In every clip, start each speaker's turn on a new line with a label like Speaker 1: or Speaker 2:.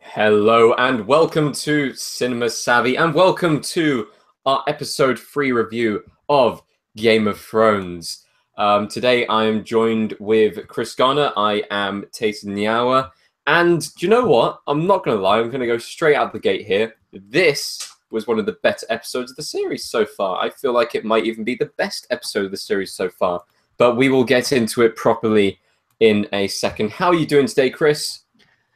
Speaker 1: Hello and welcome to Cinema Savvy and welcome to our episode 3 review of Game of Thrones. Today I am joined with Chris Garner. I am Tayson Nyawa. And do you know what? I'm not going to lie. I'm going to go straight out the gate here. This was one of the better episodes of the series so far. I feel like it might even be the best episode of the series so far. But we will get into it properly in a second. How are you doing today, Chris?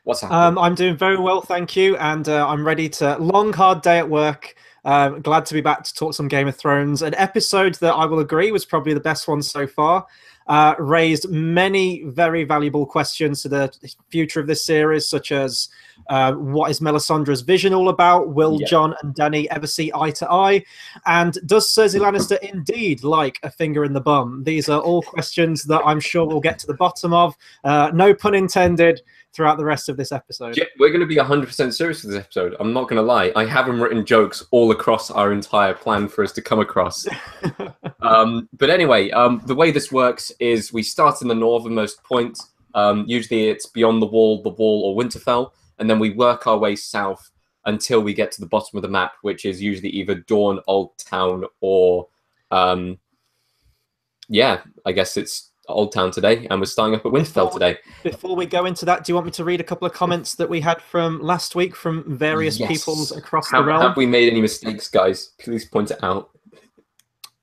Speaker 1: What's happening?
Speaker 2: I'm doing very well, thank you, and I'm ready to long, hard day at work. Glad to be back to talk some Game of Thrones. An episode that I will agree was probably the best one so far. Raised many very valuable questions to the future of this series, such as what is Melisandre's vision all about? Will Jon and Dany ever see eye to eye? And does Cersei Lannister indeed like a finger in the bum? These are all questions that I'm sure we'll get to the bottom of. No pun intended. Throughout the rest of this episode.
Speaker 1: Yeah, we're going to be 100% serious for this episode. I'm not going to lie. I haven't written jokes all across our entire plan for us to come across. But anyway, the way this works is we start in the northernmost point. Usually it's beyond the Wall, or Winterfell. And then we work our way south until we get to the bottom of the map, which is usually either Dorne, Old Town, or... yeah, I guess it's Old Town today, and we're starting up at Winterfell today.
Speaker 2: Before we go into that, do you want me to read a couple of comments that we had from last week from various peoples across the realm?
Speaker 1: Have we made any mistakes, guys? Please point it out.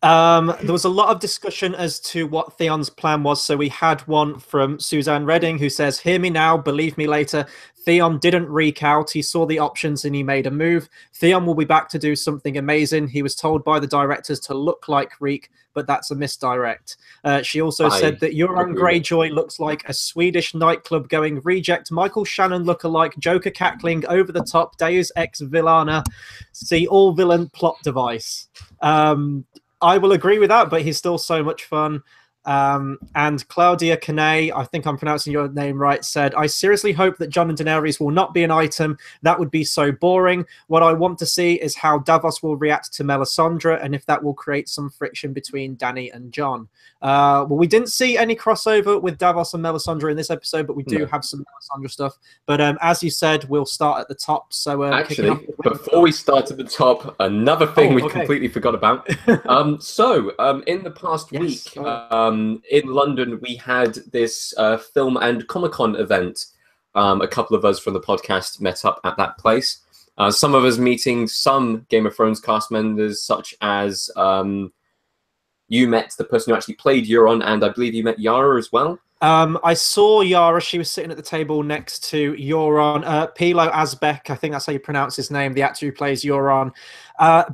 Speaker 2: There was a lot of discussion as to what Theon's plan was. So we had one from Suzanne Redding who says, "Hear me now, believe me later. Theon didn't reek out. He saw the options and he made a move. Theon will be back to do something amazing. He was told by the directors to look like Reek, but that's a misdirect." She also said that Euron Greyjoy looks like a Swedish nightclub going reject Michael Shannon lookalike, Joker cackling over the top, Deus Ex Villana. See all villain plot device. I will agree with that, but he's still so much fun. And Claudia Canay, I think I'm pronouncing your name right, said, "I seriously hope that Jon and Daenerys will not be an item. That would be so boring. What I want to see is how Davos will react to Melisandre and if that will create some friction between Dany and Jon." Well, we didn't see any crossover with Davos and Melisandre in this episode, but we do have some Melisandre stuff. But as you said, we'll start at the top. So
Speaker 1: actually, before we start at the top, another thing we completely forgot about. In the past week, in London, we had this film and Comic-Con event. A couple of us from the podcast met up at that place. Some of us meeting some Game of Thrones cast members, such as you met the person who actually played Euron, and I believe you met Yara as well.
Speaker 2: I saw Yara. She was sitting at the table next to Euron. Pilo Asbeck, I think that's how you pronounce his name, the actor who plays Euron.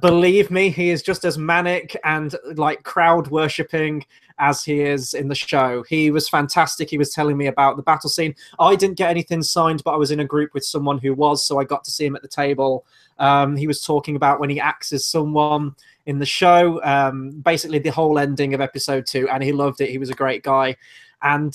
Speaker 2: Believe me, he is just as manic and like crowd worshipping as he is in the show. He was fantastic. He was telling me about the battle scene. I didn't get anything signed, but I was in a group with someone who was, so I got to see him at the table. He was talking about when he acts as someone in the show, basically the whole ending of episode 2, and he loved it. He was a great guy. And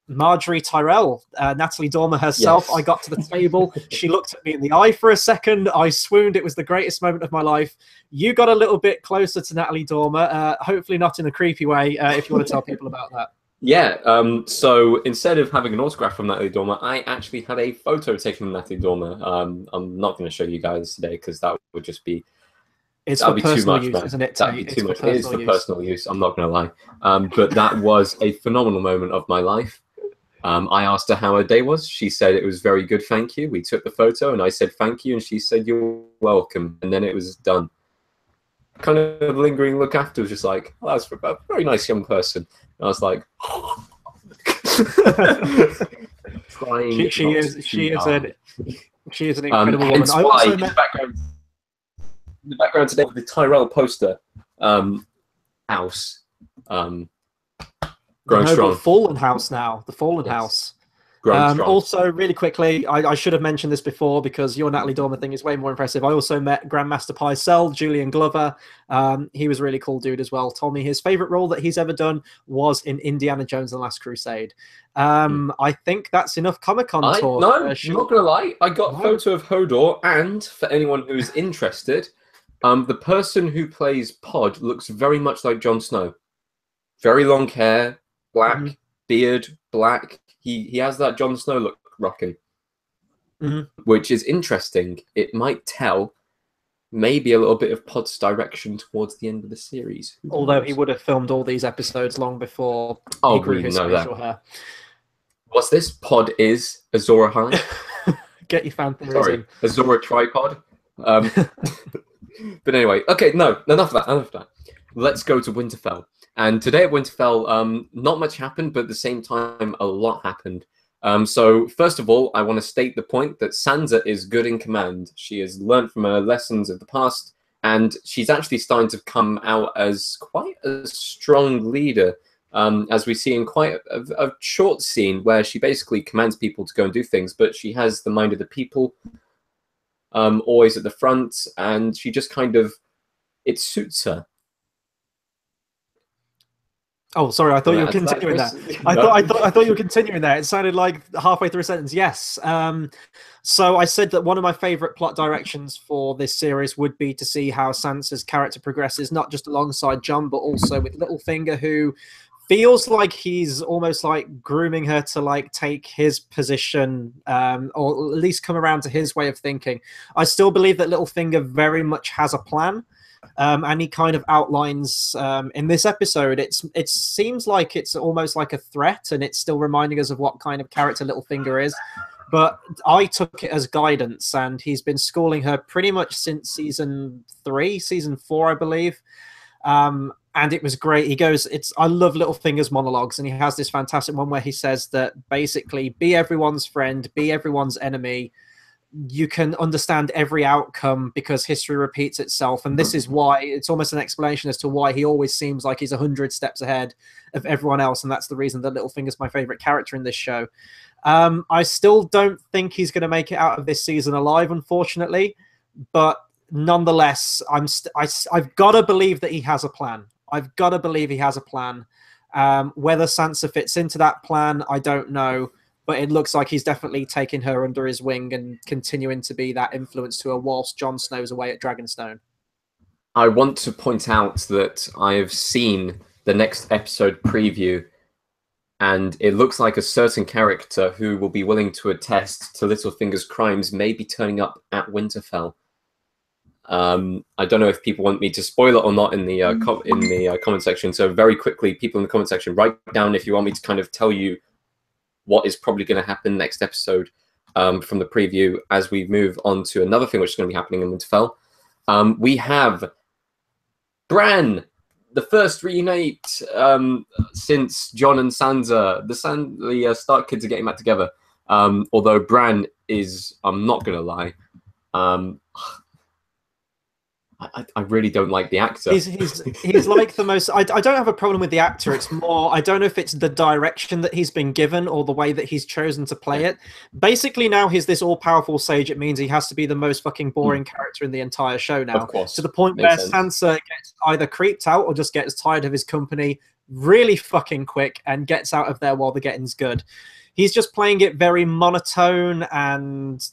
Speaker 2: Marjorie Tyrell, Natalie Dormer herself, I got to the table. She looked at me in the eye for a second. I swooned. It was the greatest moment of my life. You got a little bit closer to Natalie Dormer, hopefully not in a creepy way, if you want to tell people about that.
Speaker 1: Yeah, so instead of having an autograph from Natalie Dormer, I actually had a photo taken of Natalie Dormer. I'm not going to show you guys today because that would just be...
Speaker 2: It's for personal use, isn't it?
Speaker 1: That'd be too much. It is for personal use. I'm not going to lie. But that was a phenomenal moment of my life. I asked her how her day was. She said it was very good, thank you. We took the photo and I said thank you, and she said you're welcome. And then it was done. Kind of lingering look after was just like, oh, that's a very nice young person. And I was like, trying.
Speaker 2: She is an incredible woman. I also met...
Speaker 1: In the background today, the Tyrell poster house growing strong.
Speaker 2: The Fallen House now. The Fallen House. Also, really quickly, I should have mentioned this before because your Natalie Dormer thing is way more impressive. I also met Grandmaster Pycelle, Julian Glover. He was a really cool dude as well. Told me his favorite role that he's ever done was in Indiana Jones and the Last Crusade. I think that's enough Comic-Con talk.
Speaker 1: No, I'm not going to lie. I got a photo of Hodor, and for anyone who's interested... the person who plays Pod looks very much like Jon Snow. Very long hair, black, beard, black. He has that Jon Snow look rocking. which is interesting. It might tell maybe a little bit of Pod's direction towards the end of the series.
Speaker 2: Although he would have filmed all these episodes long before he grew his facial hair.
Speaker 1: What's this? Pod is Azor Ahai?
Speaker 2: Get your fan theories
Speaker 1: Sorry,
Speaker 2: in.
Speaker 1: Azor Tripod. But anyway, okay, no, enough of that. Let's go to Winterfell. And today at Winterfell, not much happened, but at the same time, a lot happened. So first of all, I want to state the point that Sansa is good in command. She has learned from her lessons of the past, and she's actually starting to come out as quite a strong leader, as we see in quite a short scene where she basically commands people to go and do things, but she has the mind of the people, always at the front, and she just kind of, it suits her.
Speaker 2: Oh, sorry. I thought you were continuing that. I thought you were continuing there. It sounded like halfway through a sentence. Yes. So I said that one of my favorite plot directions for this series would be to see how Sansa's character progresses, not just alongside Jon, but also with Littlefinger, who feels like he's almost like grooming her to like take his position, or at least come around to his way of thinking. I still believe that Littlefinger very much has a plan. And he kind of outlines in this episode, it seems like it's almost like a threat, and it's still reminding us of what kind of character Littlefinger is. But I took it as guidance, and he's been schooling her pretty much since season 4, I believe. And it was great. He goes, I love Littlefinger's monologues, and he has this fantastic one where he says that basically, be everyone's friend, be everyone's enemy. You can understand every outcome because history repeats itself. And this is why it's almost an explanation as to why he always seems like he's 100 steps ahead of everyone else. And that's the reason that Littlefinger's my favorite character in this show. I still don't think he's going to make it out of this season alive, unfortunately. But nonetheless, I've got to believe that he has a plan. I've got to believe he has a plan. Whether Sansa fits into that plan, I don't know. But it looks like he's definitely taking her under his wing and continuing to be that influence to her whilst Jon Snow's away at Dragonstone.
Speaker 1: I want to point out that I have seen the next episode preview, and it looks like a certain character who will be willing to attest to Littlefinger's crimes may be turning up at Winterfell. I don't know if people want me to spoil it or not in the comment section. So very quickly, people in the comment section, write down if you want me to kind of tell you what is probably going to happen next episode from the preview as we move on to another thing which is going to be happening in Winterfell. We have Bran, the first reunite since Jon and Sansa. The Stark kids are getting back together. Although Bran is, I'm not going to lie, I really don't like the actor.
Speaker 2: He's like the most. I don't have a problem with the actor. It's more, I don't know if it's the direction that he's been given or the way that he's chosen to play it. Basically, now he's this all-powerful sage. It means he has to be the most fucking boring character in the entire show now.
Speaker 1: Of course.
Speaker 2: To the point where Sansa gets either creeped out or just gets tired of his company really fucking quick and gets out of there while the getting's good. He's just playing it very monotone and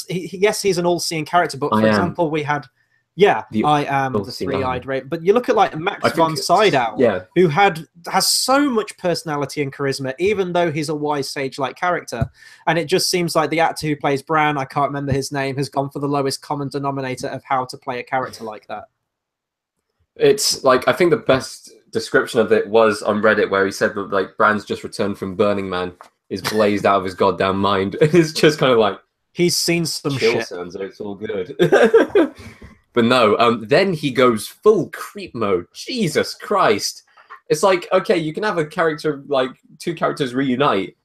Speaker 2: yes, he's an all-seeing character. But for example, we had. Yeah, I am the three-eyed raven. But you look at like Max von Sydow, who has so much personality and charisma, even though he's a wise sage-like character. And it just seems like the actor who plays Bran, I can't remember his name, has gone for the lowest common denominator of how to play a character like that.
Speaker 1: It's like, I think the best description of it was on Reddit, where he said that like Bran's just returned from Burning Man, is blazed out of his goddamn mind. It's just kind of like,
Speaker 2: he's seen some shit.
Speaker 1: Sansa, it's all good. But no, then he goes full creep mode. Jesus Christ. It's like, okay, you can have a character, like, two characters reunite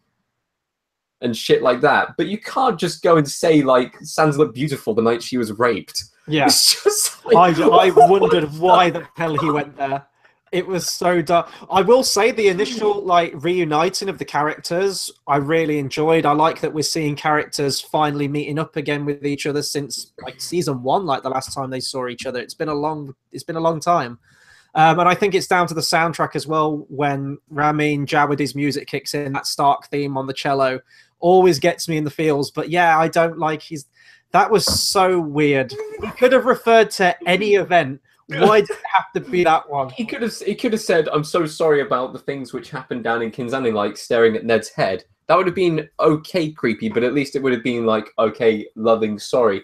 Speaker 1: and shit like that, but you can't just go and say, like, Sansa looked beautiful the night she was raped.
Speaker 2: Yeah.
Speaker 1: It's just like,
Speaker 2: I wondered why the hell he went there. It was so dark. I will say the initial like reuniting of the characters, I really enjoyed. I like that we're seeing characters finally meeting up again with each other since like season 1, like the last time they saw each other. It's been a long time. And I think it's down to the soundtrack as well. When Ramin Djawadi's music kicks in, that Stark theme on the cello always gets me in the feels. But yeah, I don't like that was so weird. He could have referred to any event. Why did it have to be that one?
Speaker 1: He could have said, "I'm so sorry about the things which happened down in King's Landing," like staring at Ned's head. That would have been okay creepy, but at least it would have been like, okay, loving, sorry.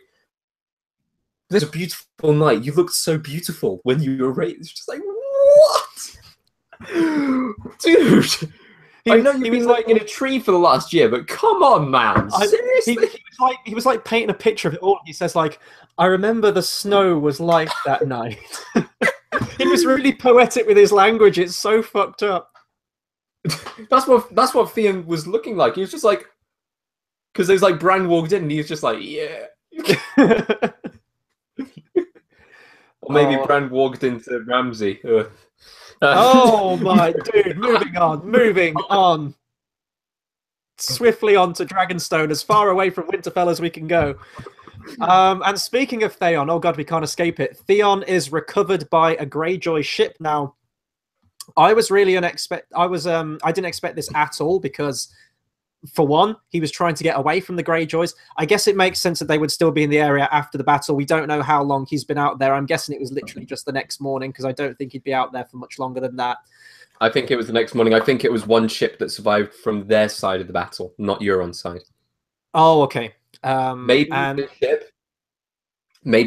Speaker 1: This is a beautiful night. You looked so beautiful when you were raped. It's just like, what? Dude, I know you've been living in a tree for the last year, but come on, man. Seriously?
Speaker 2: He was like painting a picture of it all. He says, like, I remember the snow was like that night. He was really poetic with his language. It's so fucked up.
Speaker 1: That's what Theon was looking like. He was just like, because there's like Bran walked in and he was just like, yeah. Or maybe Bran walked into Ramsay.
Speaker 2: Oh my dude, moving on. Swiftly on to Dragonstone, as far away from Winterfell as we can go. And speaking of Theon, oh god, we can't escape it. Theon is recovered by a Greyjoy ship now. I didn't expect this at all because, for one, he was trying to get away from the Greyjoys. I guess it makes sense that they would still be in the area after the battle. We don't know how long he's been out there. I'm guessing it was literally just the next morning because I don't think he'd be out there for much longer than that.
Speaker 1: I think it was the next morning. I think it was one ship that survived from their side of the battle, not Euron's side.
Speaker 2: Oh, okay.
Speaker 1: Maybe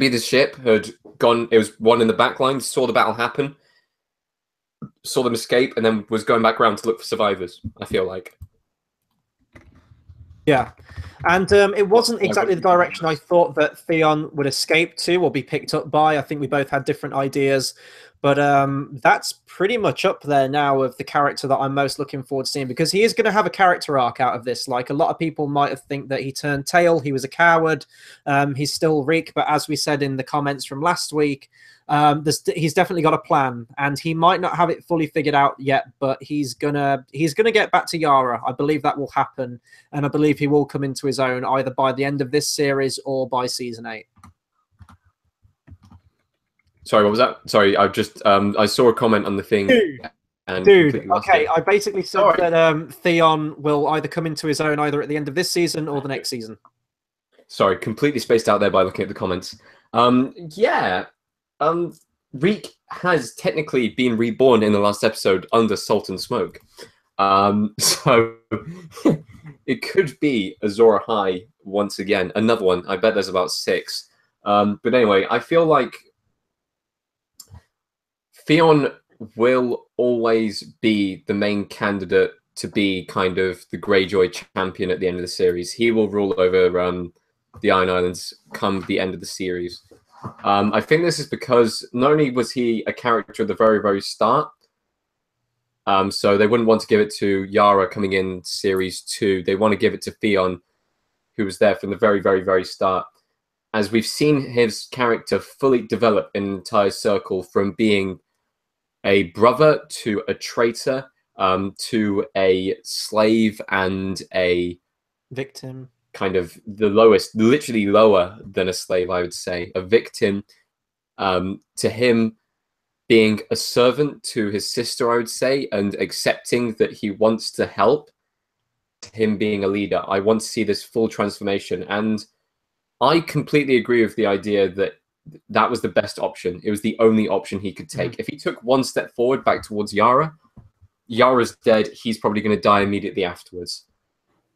Speaker 1: the ship had gone. It was one in the back line, saw the battle happen, saw them escape, and then was going back around to look for survivors. I feel like.
Speaker 2: Yeah, and it wasn't exactly the direction I thought that Theon would escape to or be picked up by. I think we both had different ideas, but that's pretty much up there now of the character that I'm most looking forward to seeing, because he is going to have a character arc out of this. Like, a lot of people might have think that he turned tail, he was a coward, he's still Reek, but as we said in the comments from last week, he's definitely got a plan, and he might not have it fully figured out yet, but he's gonna get back to Yara. I believe that will happen, and I believe he will come into his own either by the end of this series or by season 8.
Speaker 1: Sorry, what was that? Sorry, I just I saw a comment on the thing.
Speaker 2: Dude, okay, I basically said that Theon will either come into his own either at the end of this season or the next season.
Speaker 1: Sorry, completely spaced out there by looking at the comments. Reek has technically been reborn in the last episode under Salt and Smoke. So it could be Azor Ahai once again. Another one. I bet there's about 6. But anyway, I feel like Theon will always be the main candidate to be kind of the Greyjoy champion at the end of the series. He will rule over the Iron Islands come the end of the series. I think this is because not only was he a character at the very, very start, so they wouldn't want to give it to Yara coming in series 2. They want to give it to Theon, who was there from the very, very, very start. As we've seen his character fully develop an entire circle from being a brother to a traitor, to a slave and a
Speaker 2: victim.
Speaker 1: Kind of the lowest, literally lower than a slave, I would say. A victim, to him being a servant to his sister, I would say, and accepting that he wants to help, to him being a leader. I want to see this full transformation. And I completely agree with the idea that that was the best option. It was the only option he could take. If he took one step forward back towards Yara, Yara's dead. He's probably going to die immediately afterwards.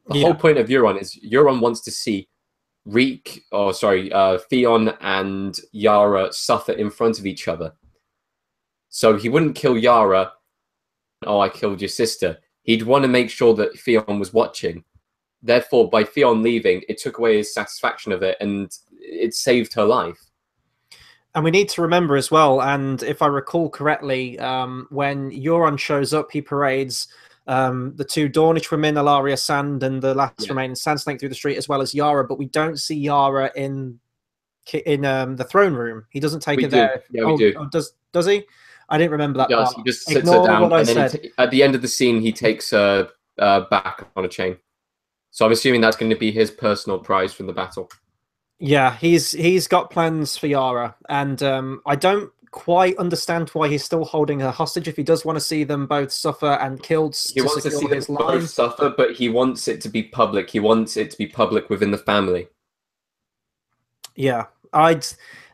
Speaker 1: The whole point of Euron is Euron wants to see Theon and Yara suffer in front of each other. So he wouldn't kill Yara. Oh, I killed your sister. He'd want to make sure that Theon was watching. Therefore, by Theon leaving, it took away his satisfaction of it, and it saved her life.
Speaker 2: And we need to remember as well, and if I recall correctly, when Euron shows up, he parades the 2 Dornish women, Alaria Sand and the last remaining Sand Snake through the street, as well as Yara, but we don't see Yara in the throne room. He doesn't take her there.
Speaker 1: Yeah, we do.
Speaker 2: Oh, does he? I didn't remember that part.
Speaker 1: He just sits her down, and then at the end of the scene, he takes her back on a chain. So I'm assuming that's going to be his personal prize from the battle.
Speaker 2: Yeah, he's got plans for Yara, and I don't quite understand why he's still holding her hostage if he does want to see them both suffer and killed.
Speaker 1: He wants to see them both suffer, but he wants it to be public. He wants it to be public within the family.
Speaker 2: Yeah,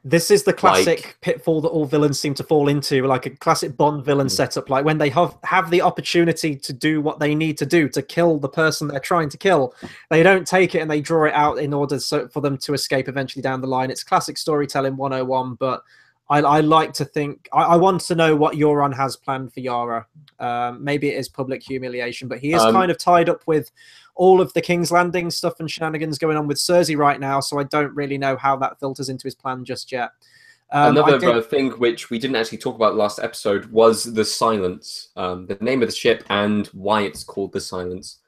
Speaker 2: This is the
Speaker 1: Like,
Speaker 2: classic pitfall that all villains seem to fall into, like a classic Bond villain setup. Like when they have the opportunity to do what they need to do to kill the person they're trying to kill, they don't take it and they draw it out in order for them to escape eventually down the line. It's classic storytelling 101, but I like to think I want to know what Euron has planned for Yara. Maybe it is public humiliation, but he is kind of tied up with all of the King's Landing stuff and shenanigans going on with Cersei right now, so I don't really know how that filters into his plan just yet.
Speaker 1: Another thing which we didn't actually talk about last episode was the Silence, the name of the ship and why it's called the Silence.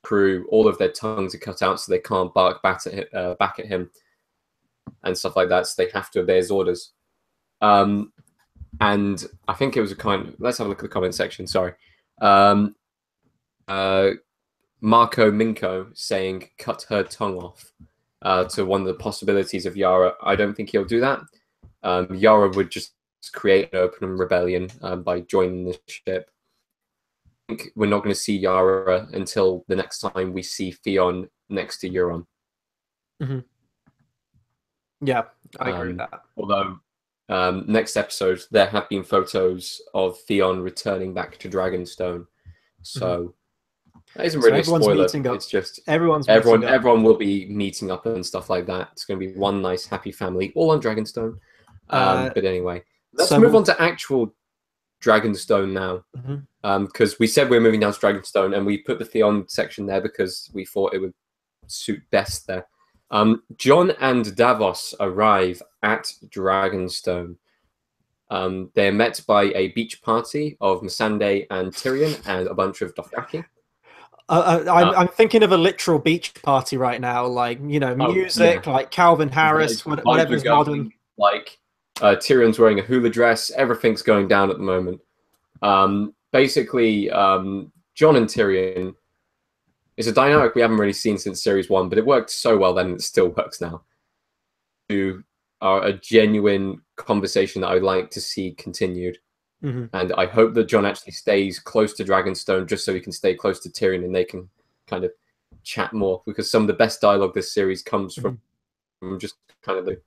Speaker 1: Crew, all of their tongues are cut out so they can't bark back at him and stuff like that, so they have to obey his orders. And I think it was let's have a look at the comment section, sorry. Marco Minko saying cut her tongue off to one of the possibilities of Yara. I don't think he'll do that. Yara would just create an open rebellion by joining the ship. I think we're not going to see Yara until the next time we see Theon next to Euron.
Speaker 2: Mm-hmm. Yeah, I agree with that.
Speaker 1: Although next episode there have been photos of Theon returning back to Dragonstone, so that isn't really a spoiler. It's just everyone will be meeting up and stuff like that. It's going to be one nice happy family, all on Dragonstone. But anyway, let's move on to actual Dragonstone now, because we said we're moving down to Dragonstone, and we put the Theon section there because we thought it would suit best there. Jon and Davos arrive at Dragonstone. They're met by a beach party of Missandei and Tyrion and a bunch of Dothraki.
Speaker 2: I'm thinking of a literal beach party right now, like, you know, music, like Calvin Harris, whatever's modern.
Speaker 1: Like Tyrion's wearing a hula dress. Everything's going down at the moment. Basically, Jon and Tyrion is a dynamic we haven't really seen since Series 1, but it worked so well then, and it still works now. Are a genuine conversation that I'd like to see continued. And I hope that Jon actually stays close to Dragonstone just so he can stay close to Tyrion and they can kind of chat more, because some of the best dialogue this series comes from just kind of the...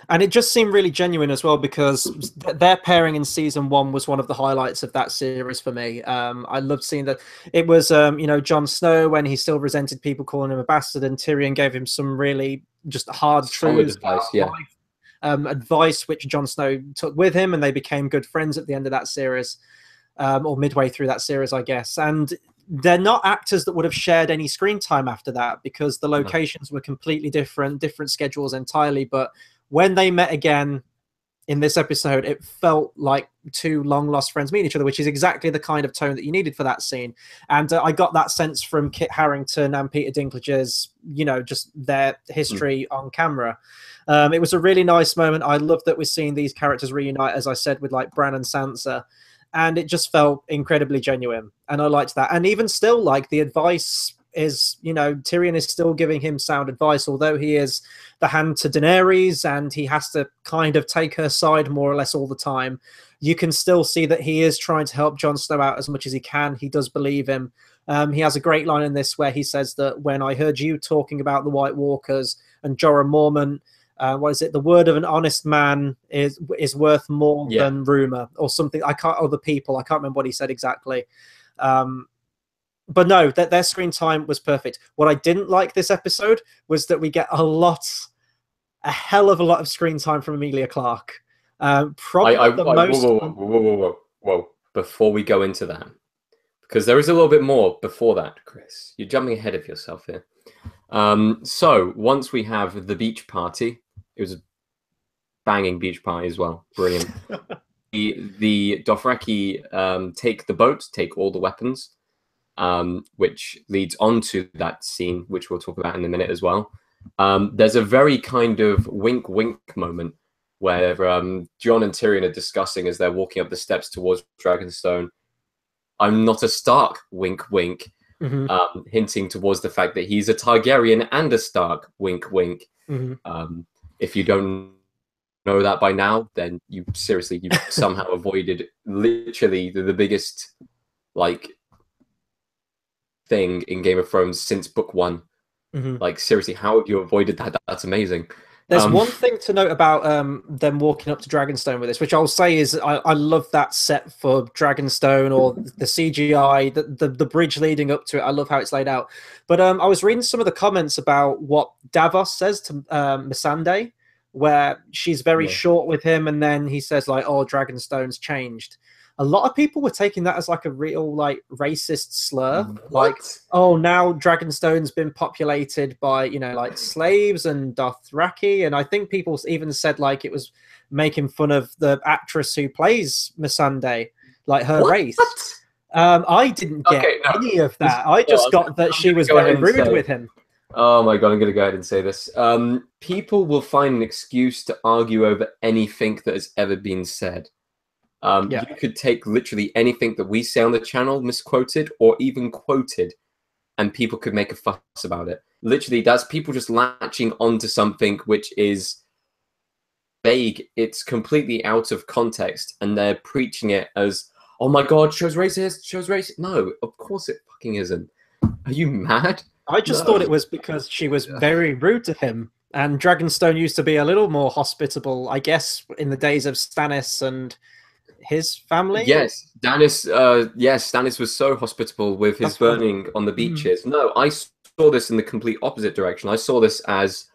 Speaker 2: And it just seemed really genuine as well, because their pairing in season 1 was one of the highlights of that series for me. I loved seeing that. It was, you know, Jon Snow when he still resented people calling him a bastard, and Tyrion gave him some really just hard truths. Advice which Jon Snow took with him, and they became good friends at the end of that series, or midway through that series, I guess. And they're not actors that would have shared any screen time after that, because the locations were completely different schedules entirely. But when they met again in this episode, it felt like two long lost friends meeting each other, which is exactly the kind of tone that you needed for that scene. And I got that sense from Kit Harington and Peter Dinklage's, you know, just their history on camera. It was a really nice moment. I love that we're seeing these characters reunite, as I said, with like Bran and Sansa, and it just felt incredibly genuine, and I liked that. And even still, like, the advice is, you know, Tyrion is still giving him sound advice, although he is the hand to Daenerys and he has to kind of take her side more or less all the time. You can still see that he is trying to help Jon Snow out as much as he can. He does believe him. He has a great line in this where he says that when I heard you talking about the White Walkers and Jorah Mormont, what is it? The word of an honest man is worth more than rumor, or something. I can't remember what he said exactly. But no, their screen time was perfect. What I didn't like this episode was that we get a hell of a lot of screen time from Emilia Clarke.
Speaker 1: Whoa. Before we go into that, because there is a little bit more before that, Chris. You're jumping ahead of yourself here. So once we have the beach party, it was a banging beach party as well. Brilliant. the Dothraki take the boat, take all the weapons, which leads on to that scene, which we'll talk about in a minute as well. There's a very kind of wink moment where Jon and Tyrion are discussing as they're walking up the steps towards Dragonstone. I'm not a Stark, wink, hinting towards the fact that he's a Targaryen and a Stark, wink. If you don't know that by now, then you somehow avoided literally the biggest thing in Game of Thrones since book 1. Like, seriously, how have you avoided that? That's amazing.
Speaker 2: There's one thing to note about them walking up to Dragonstone with this, which I'll say is I love that set for Dragonstone, or the CGI, the bridge leading up to it. I love how it's laid out. But I was reading some of the comments about what Davos says to Missandei, where she's very short with him, and then he says like, "Oh, Dragonstone's changed." A lot of people were taking that as like a real like racist slur.
Speaker 1: What?
Speaker 2: Like, oh, now Dragonstone's been populated by, you know, like slaves and Dothraki. And I think people even said like it was making fun of the actress who plays Missandei, like her race. I didn't get any of that. I just got that she was very rude with him.
Speaker 1: Oh my god, I'm going to go ahead and say this. People will find an excuse to argue over anything that has ever been said. You could take literally anything that we say on the channel, misquoted or even quoted, and people could make a fuss about it. Literally, that's people just latching onto something which is vague. It's completely out of context, and they're preaching it as, oh my god, show's racist, show's racist. No, of course it fucking isn't. Are you mad?
Speaker 2: I just thought it was because she was very rude to him. And Dragonstone used to be a little more hospitable, I guess, in the days of Stannis and his family.
Speaker 1: Yes, Stannis. Stannis was so hospitable with his burning on the beaches. No, I saw this in the complete opposite direction. I saw this as,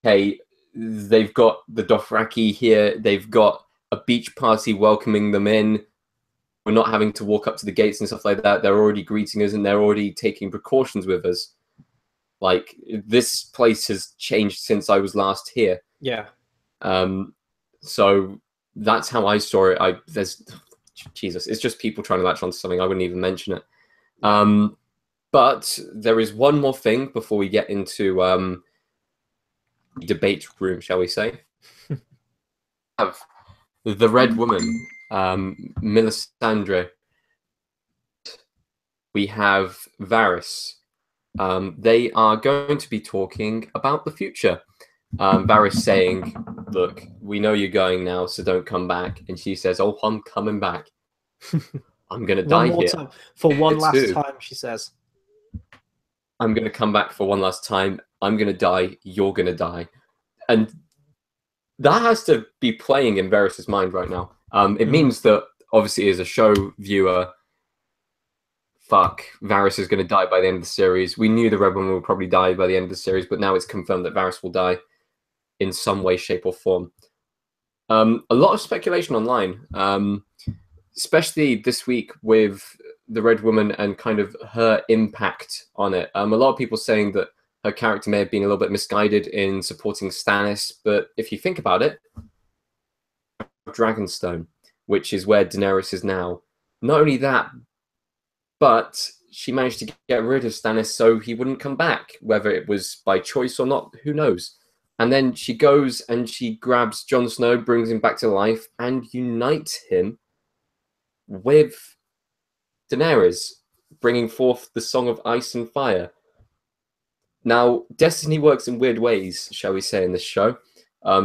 Speaker 1: okay, they've got the Dothraki here. They've got a beach party welcoming them in. We're not having to walk up to the gates and stuff like that. They're already greeting us and they're already taking precautions with us. Like, this place has changed since I was last here.
Speaker 2: Yeah.
Speaker 1: So that's how I saw it. Jesus, it's just people trying to latch onto something. I wouldn't even mention it. But there is one more thing before we get into debate room, shall we say? Have the Red Woman, Melisandre. We have Varys. They are going to be talking about the future. Varys saying, look, we know you're going now, so don't come back. And she says, oh, I'm coming back. I'm going to die here.
Speaker 2: For one last time, she says.
Speaker 1: I'm going to come back for one last time. I'm going to die. You're going to die. And that has to be playing in Varys' mind right now. It means that, obviously, as a show viewer, fuck, Varys is going to die by the end of the series. We knew the Red Woman would probably die by the end of the series, but now it's confirmed that Varys will die in some way, shape, or form. A lot of speculation online, especially this week with the Red Woman and kind of her impact on it. A lot of people saying that her character may have been a little bit misguided in supporting Stannis, but if you think about it, Dragonstone, which is where Daenerys is now. Not only that, but she managed to get rid of Stannis so he wouldn't come back, whether it was by choice or not, who knows. And then she goes and she grabs Jon Snow, brings him back to life, and unites him with Daenerys, bringing forth the Song of Ice and Fire. Now, destiny works in weird ways, shall we say, in this show.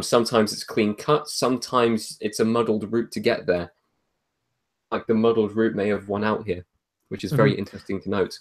Speaker 1: Sometimes it's clean cut, sometimes it's a muddled route to get there. Like the muddled route may have won out here, which is very interesting to note.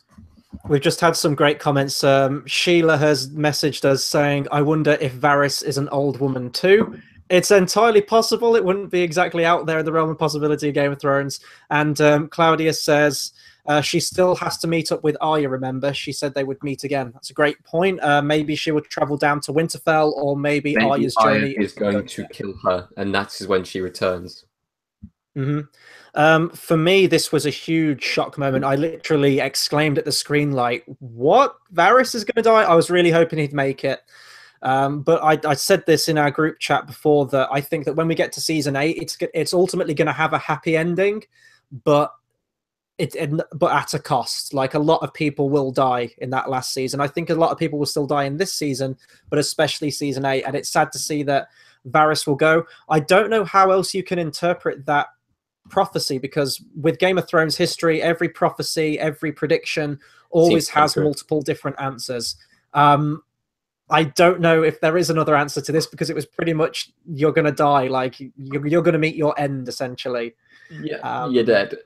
Speaker 2: We've just had some great comments. Sheila has messaged us saying, I wonder if Varys is an old woman too. It's entirely possible. It wouldn't be exactly out there in the realm of possibility of Game of Thrones. And Claudia says she still has to meet up with Arya, remember? She said they would meet again. That's a great point. Maybe she would travel down to Winterfell, or maybe Arya's journey
Speaker 1: is going to kill her, and that is when she returns.
Speaker 2: For me, this was a huge shock moment. I literally exclaimed at the screen, like, what? Varys is going to die? I was really hoping he'd make it. But I said this in our group chat before, that I think that when we get to season 8, it's ultimately going to have a happy ending, but at a cost. Like, a lot of people will die in that last season. I think a lot of people will still die in this season, but especially season 8. And it's sad to see that Varys will go. I don't know how else you can interpret that prophecy, because with Game of Thrones history, every prophecy, every prediction always has multiple different answers. I don't know if there is another answer to this, because it was pretty much, you're going to die. Like, you're going to meet your end, essentially.
Speaker 1: Yeah, you're dead.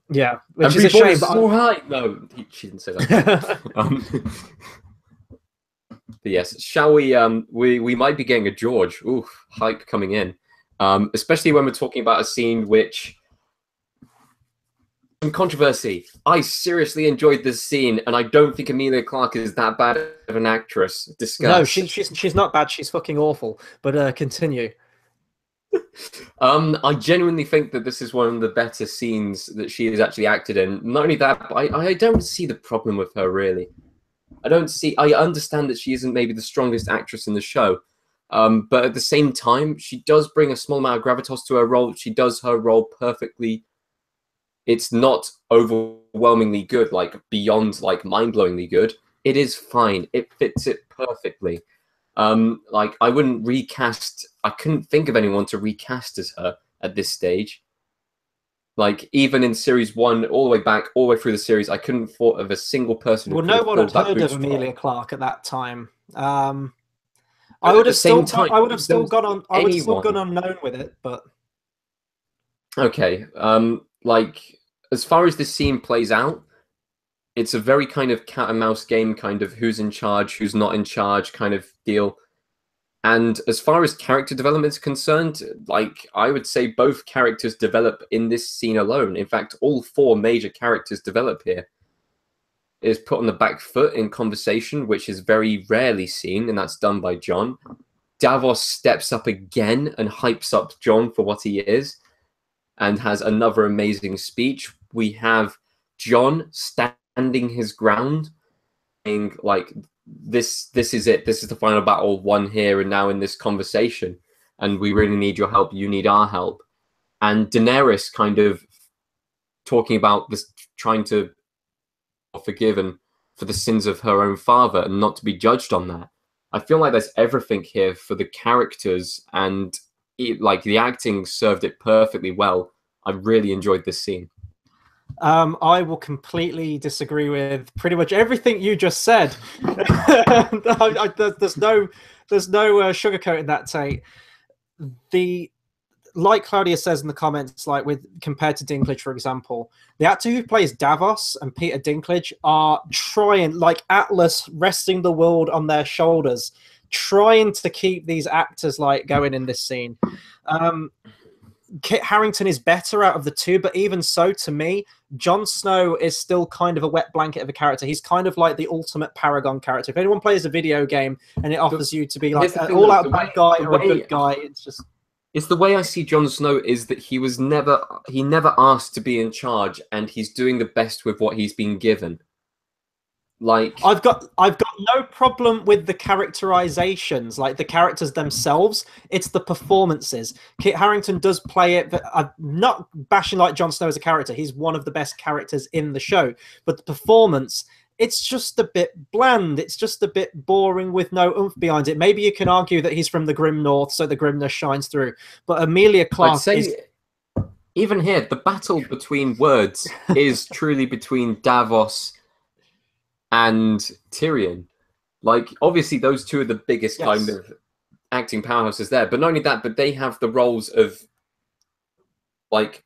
Speaker 2: Yeah, which is a shame.
Speaker 1: But no, she didn't say that. But yes, shall we? We might be getting a George. Ooh, hype coming in. Especially when we're talking about a scene which some controversy. I seriously enjoyed this scene, and I don't think Emilia Clarke is that bad of an actress. Discuss.
Speaker 2: No, she's not bad. She's fucking awful. But continue.
Speaker 1: I genuinely think that this is one of the better scenes that she has actually acted in. Not only that, but I don't see the problem with her, really. I understand that she isn't maybe the strongest actress in the show, but at the same time, she does bring a small amount of gravitas to her role. She does her role perfectly. It's not overwhelmingly good, like beyond like mind-blowingly good. It is fine. It fits it perfectly. Like I wouldn't recast. I couldn't think of anyone to recast as her at this stage. Like even in series 1, all the way back, all the way through the series, I couldn't thought of a single person.
Speaker 2: Well,
Speaker 1: who
Speaker 2: no one had heard of Emilia Clarke at that time. I would have still gone unknown with it, but
Speaker 1: okay. Like as far as this scene plays out, it's a very kind of cat and mouse game, kind of who's in charge, who's not in charge, kind of deal. And as far as character development is concerned, like I would say both characters develop in this scene alone. In fact, all 4 major characters develop here. It is put on the back foot in conversation, which is very rarely seen, and that's done by Jon. Davos steps up again and hypes up Jon for what he is, and has another amazing speech. We have Jon standing his ground, saying like, this is it. This is the final battle won here and now in this conversation, and we really need your help. You need our help. And Daenerys kind of talking about this, trying to forgiven for the sins of her own father and not to be judged on that. I feel like there's everything here for the characters, and like the acting served it perfectly well. I really enjoyed this scene.
Speaker 2: I will completely disagree with pretty much everything you just said. There's no sugarcoating that, Tate. Like Claudia says in the comments, like with compared to Dinklage, for example, the actor who plays Davos and Peter Dinklage are trying, like Atlas resting the world on their shoulders, trying to keep these actors like going in this scene. Kit Harington is better out of the two, but even so, to me, Jon Snow is still kind of a wet blanket of a character. He's kind of like the ultimate paragon character. If anyone plays a video game and it offers you to be like an all-out bad guy or a good guy, it's just...
Speaker 1: It's the way I see Jon Snow is that he never asked to be in charge, and he's doing the best with what he's been given. Like
Speaker 2: I've got no problem with the characterizations, like the characters themselves. It's the performances. Kit Harington does play it, but I'm not bashing like Jon Snow as a character. He's one of the best characters in the show, but the performance, it's just a bit bland. It's just a bit boring with no oomph behind it. Maybe you can argue that he's from the Grim North, so the grimness shines through. But Emilia Clarke is...
Speaker 1: Even here, the battle between words is truly between Davos and Tyrion. Like, obviously, those two are the biggest kind of acting powerhouses there. But not only that, but they have the roles of, like,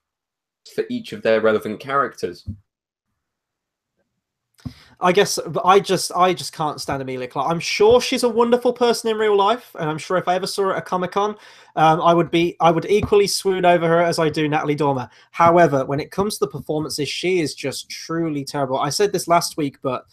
Speaker 1: for each of their relevant characters.
Speaker 2: I guess, but I just can't stand Emilia Clarke. I'm sure she's a wonderful person in real life, and I'm sure if I ever saw her at a Comic-Con, I would equally swoon over her as I do Natalie Dormer. However, when it comes to the performances, she is just truly terrible. I said this last week, but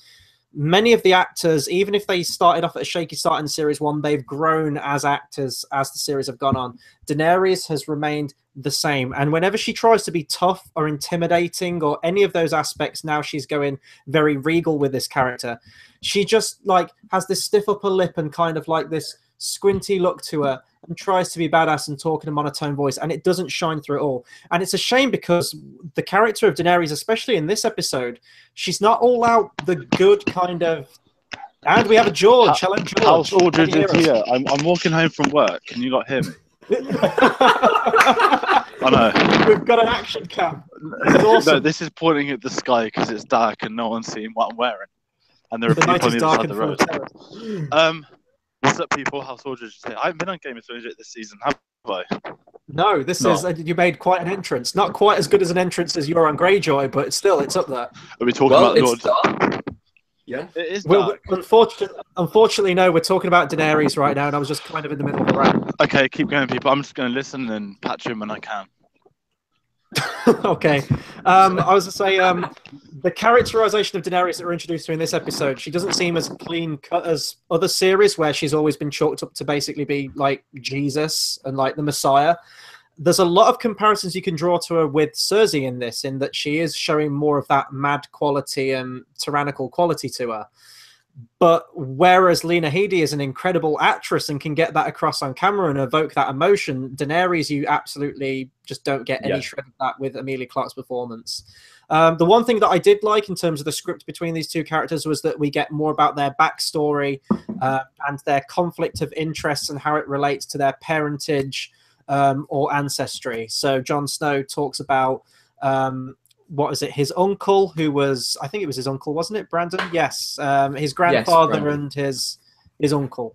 Speaker 2: many of the actors, even if they started off at a shaky start in Series 1, they've grown as actors as the series have gone on. Daenerys has remained the same, and whenever she tries to be tough or intimidating or any of those aspects, now she's going very regal with this character. She just like has this stiff upper lip and kind of like this squinty look to her and tries to be badass and talk in a monotone voice, and it doesn't shine through at all. And it's a shame because the character of Daenerys, especially in this episode, she's not all out the good kind of... And we have a George. Hello, George.
Speaker 3: House Aldridge is here. I'm walking home from work. Can you not hear me? I know.
Speaker 2: We've got an action cam. Awesome.
Speaker 3: No, this is pointing at the sky because it's dark and no one's seeing what I'm wearing. And there are people on the other side of the road. What's up, people? House Aldridge is here. I haven't been on Game of Thrones this season, have I?
Speaker 2: No, this is... You made quite an entrance. Not quite as good as an entrance as you're on Greyjoy, but still, it's up there.
Speaker 3: Are we talking about Lord?
Speaker 1: Yeah,
Speaker 3: It is
Speaker 2: Well,
Speaker 3: dark.
Speaker 2: unfortunately, no. We're talking about Daenerys right now, and I was just kind of in the middle of the rant.
Speaker 3: Okay, keep going, people. I'm just going to listen and patch him when I can.
Speaker 2: Okay. I was to say, the characterization of Daenerys that we're introduced to in this episode, she doesn't seem as clean cut as other series where she's always been chalked up to basically be like Jesus and like the Messiah. There's a lot of comparisons you can draw to her with Cersei in this, in that she is showing more of that mad quality and tyrannical quality to her. But whereas Lena Headey is an incredible actress and can get that across on camera and evoke that emotion, Daenerys, you absolutely just don't get any shred of that with Emilia Clarke's performance. The one thing that I did like in terms of the script between these two characters was that we get more about their backstory and their conflict of interests and how it relates to their parentage or ancestry. So Jon Snow talks about what is it? His uncle, who was, I think it was his uncle, wasn't it, Brandon? Yes, his grandfather and his uncle.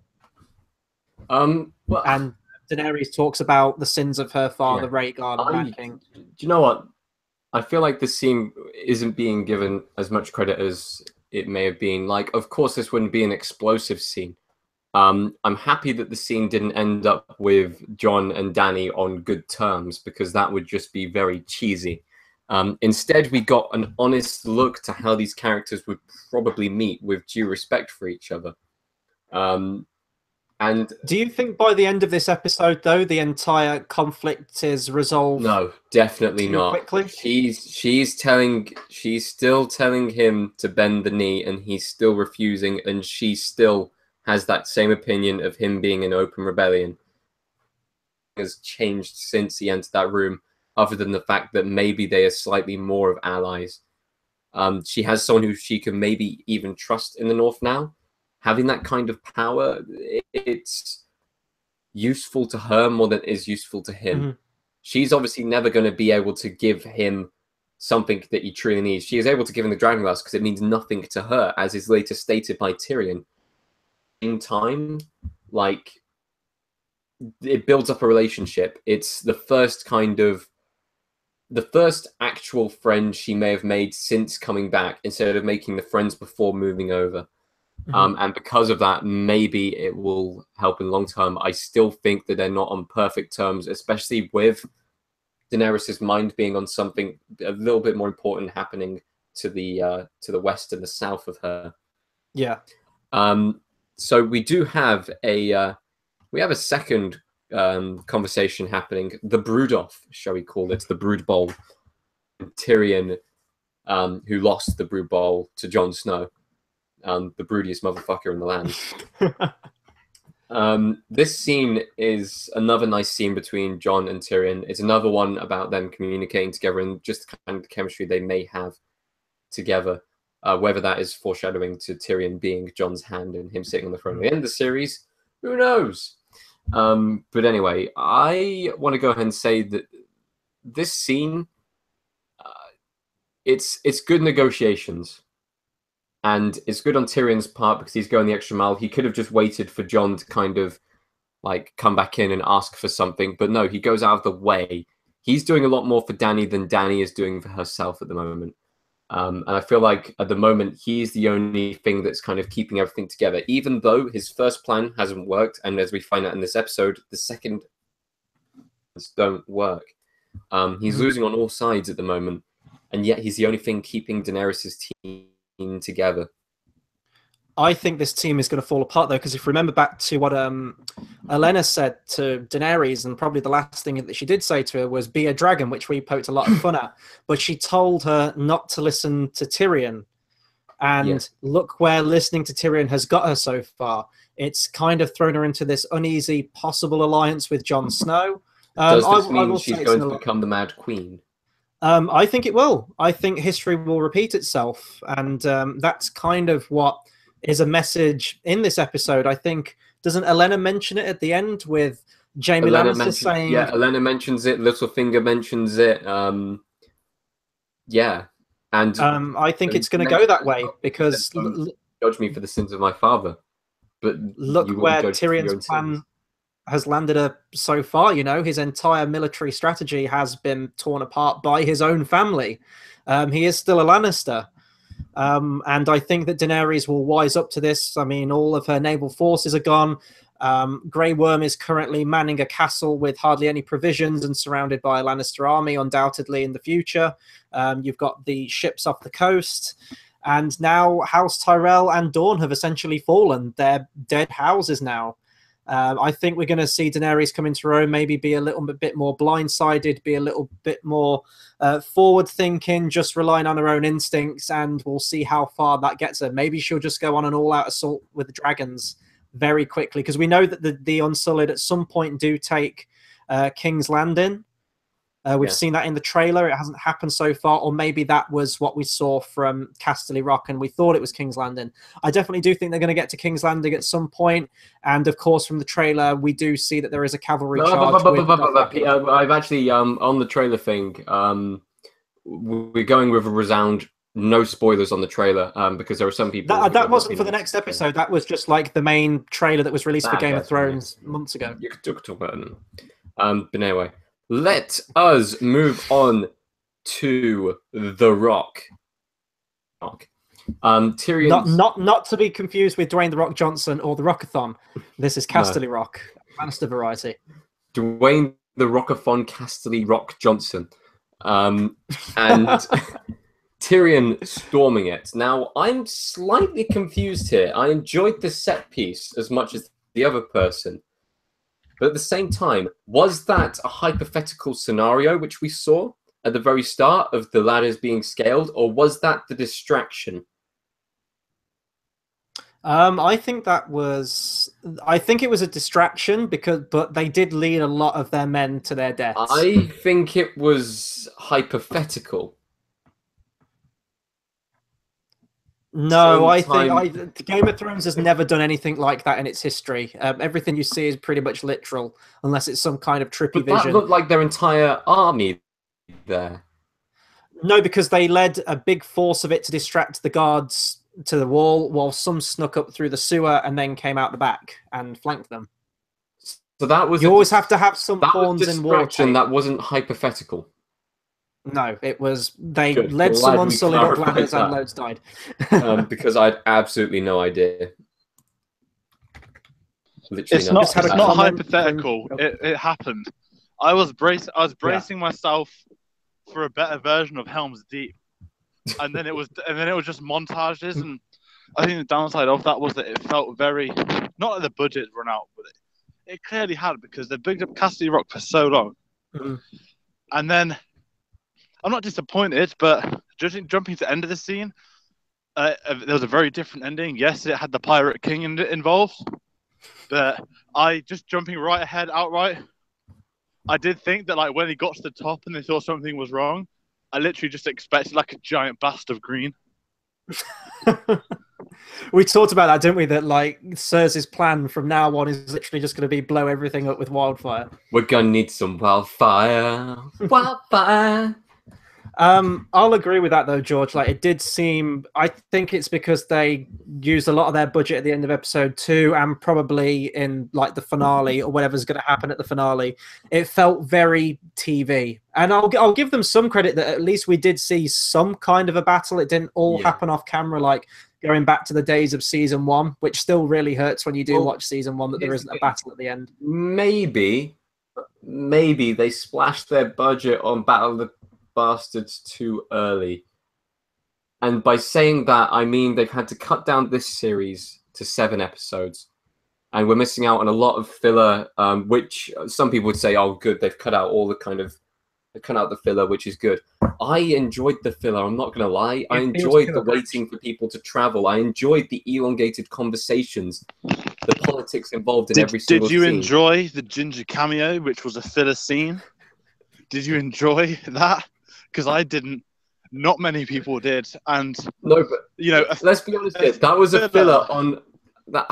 Speaker 1: Well,
Speaker 2: and Daenerys talks about the sins of her father, Rhaegar, the Mad King.
Speaker 1: Do you know what? I feel like this scene isn't being given as much credit as it may have been. Like, of course, this wouldn't be an explosive scene. I'm happy that the scene didn't end up with Jon and Dany on good terms, because that would just be very cheesy. Instead, we got an honest look to how these characters would probably meet with due respect for each other. And
Speaker 2: do you think by the end of this episode, though, the entire conflict is resolved?
Speaker 1: No, definitely not.
Speaker 2: Quickly?
Speaker 1: She's still telling him to bend the knee, and he's still refusing, and she still has that same opinion of him being an open rebellion. Has changed since he entered that room, other than the fact that maybe they are slightly more of allies. She has someone who she can maybe even trust in the North now. Having that kind of power, it's useful to her more than it is useful to him.
Speaker 2: Mm-hmm.
Speaker 1: She's obviously never going to be able to give him something that he truly needs. She is able to give him the dragon glass because it means nothing to her, as is later stated by Tyrion. In time, like, it builds up a relationship. It's the first actual friend she may have made since coming back, instead of making the friends before moving over. And because of that, maybe it will help in long term. I still think that they're not on perfect terms, especially with Daenerys' mind being on something a little bit more important happening to the west and the south of her.
Speaker 2: Yeah.
Speaker 1: So we do have a second conversation happening. The Brood Off, shall we call it, the Brood Bowl. Tyrion, who lost the Brood Bowl to Jon Snow. The broodiest motherfucker in the land. This scene is another nice scene between Jon and Tyrion. It's another one about them communicating together and just the kind of chemistry they may have together. Whether that is foreshadowing to Tyrion being Jon's hand and him sitting on the throne at the end of the series, who knows? But anyway, I want to go ahead and say that this scene, it's good negotiations. And it's good on Tyrion's part because he's going the extra mile. He could have just waited for Jon to kind of like come back in and ask for something. But no, he goes out of the way. He's doing a lot more for Dany than Dany is doing for herself at the moment. And I feel like at the moment, he's the only thing that's kind of keeping everything together, even though his first plan hasn't worked. And as we find out in this episode, the second don't work. He's losing on all sides at the moment. And yet he's the only thing keeping Daenerys' team together.
Speaker 2: I think this team is going to fall apart, though, because if you remember back to what Olenna said to Daenerys, and probably the last thing that she did say to her was, be a dragon, which we poked a lot of fun at. But she told her not to listen to Tyrion. And look where listening to Tyrion has got her so far. It's kind of thrown her into this uneasy possible alliance with Jon Snow.
Speaker 1: Does this mean she's going to become the Mad Queen?
Speaker 2: I think it will. I think history will repeat itself. And that's kind of what is a message in this episode. I think, doesn't Olenna mention it at the end with Jaime Lannister saying...
Speaker 1: Yeah, Olenna mentions it. Littlefinger mentions it. Yeah. And
Speaker 2: I think it's going to go that way because...
Speaker 1: Judge me for the sins of my father. But
Speaker 2: look where Tyrion's plan has landed her so far. You know, his entire military strategy has been torn apart by his own family. He is still a Lannister. And I think that Daenerys will wise up to this. I mean, all of her naval forces are gone. Grey Worm is currently manning a castle with hardly any provisions and surrounded by a Lannister army, undoubtedly in the future. You've got the ships off the coast. And now House Tyrell and Dawn have essentially fallen. They're dead houses now. I think we're going to see Daenerys come into her own, maybe be a little bit more blindsided, be a little bit more forward-thinking, just relying on her own instincts, and we'll see how far that gets her. Maybe she'll just go on an all-out assault with the dragons very quickly, because we know that the Unsullied at some point do take King's Landing. We've seen that in the trailer. It hasn't happened so far, or maybe that was what we saw from Casterly Rock and we thought it was King's Landing. I definitely do think they're going to get to King's Landing at some point, and of course from the trailer we do see that there is a cavalry charge.
Speaker 1: I've actually on the trailer thing, we're going with a resound no spoilers on the trailer, because there are some people
Speaker 2: that wasn't for the next episode. That was just like the main trailer that was released for Game of Thrones months ago.
Speaker 1: You could talk about it. But anyway, let us move on to The Rock. Tyrion,
Speaker 2: not to be confused with Dwayne The Rock Johnson or The Rockathon. This is Casterly Rock, Lannister variety.
Speaker 1: Dwayne The Rockathon Casterly Rock Johnson, and Tyrion storming it. Now, I'm slightly confused here. I enjoyed the set piece as much as the other person. But at the same time, was that a hypothetical scenario which we saw at the very start of the ladders being scaled, or was that the distraction?
Speaker 2: I think it was a distraction but they did lead a lot of their men to their deaths.
Speaker 1: I think it was hypothetical.
Speaker 2: No, I think Game of Thrones has never done anything like that in its history. Everything you see is pretty much literal, unless it's some kind of trippy vision.
Speaker 1: That looked like their entire army there.
Speaker 2: No, because they led a big force of it to distract the guards to the wall, while some snuck up through the sewer and then came out the back and flanked them.
Speaker 1: So that was
Speaker 2: you always have to have some pawns in war.
Speaker 1: That wasn't hypothetical.
Speaker 2: No, it was they led some Unsullied up ladders and loads died.
Speaker 1: Because I had absolutely no idea.
Speaker 3: Literally it's not hypothetical. It happened. I was bracing myself for a better version of Helm's Deep, and then it was just montages. And I think the downside of that was that it felt very not that the budget run out, but it clearly had, because they bigged up Casterly Rock for so long, and then. I'm not disappointed, but jumping to the end of the scene, there was a very different ending. Yes, it had the Pirate King involved, but jumping right ahead outright, I did think that like when he got to the top and they thought something was wrong, I literally just expected like a giant blast of green.
Speaker 2: We talked about that, didn't we? That like Cersei's plan from now on is literally just going to be blow everything up with wildfire.
Speaker 1: We're gonna need some wildfire. Wildfire.
Speaker 2: I'll agree with that though, George. Like it did seem, I think it's because they used a lot of their budget at the end of episode 2 and probably in like the finale or whatever's going to happen at the finale. It felt very TV, and I'll give them some credit that at least we did see some kind of a battle. It didn't all happen off camera, like going back to the days of season 1, which still really hurts when you do watch season 1 that there isn't a battle at the end.
Speaker 1: Maybe they splashed their budget on Battle of the Bastards too early, and by saying that I mean they've had to cut down this series to 7 episodes, and we're missing out on a lot of filler, which some people would say, oh good, they've cut out all the they cut out the filler, which is good. I enjoyed the filler, I'm not gonna lie. I enjoyed the waiting for people to travel. I enjoyed the elongated conversations, the politics involved in every single scene.
Speaker 3: Did you enjoy the Ginger cameo, which was a filler scene? Did you enjoy that? Because I didn't. Not many people did, and
Speaker 1: no, but you know, let's be honest. That was a filler on that.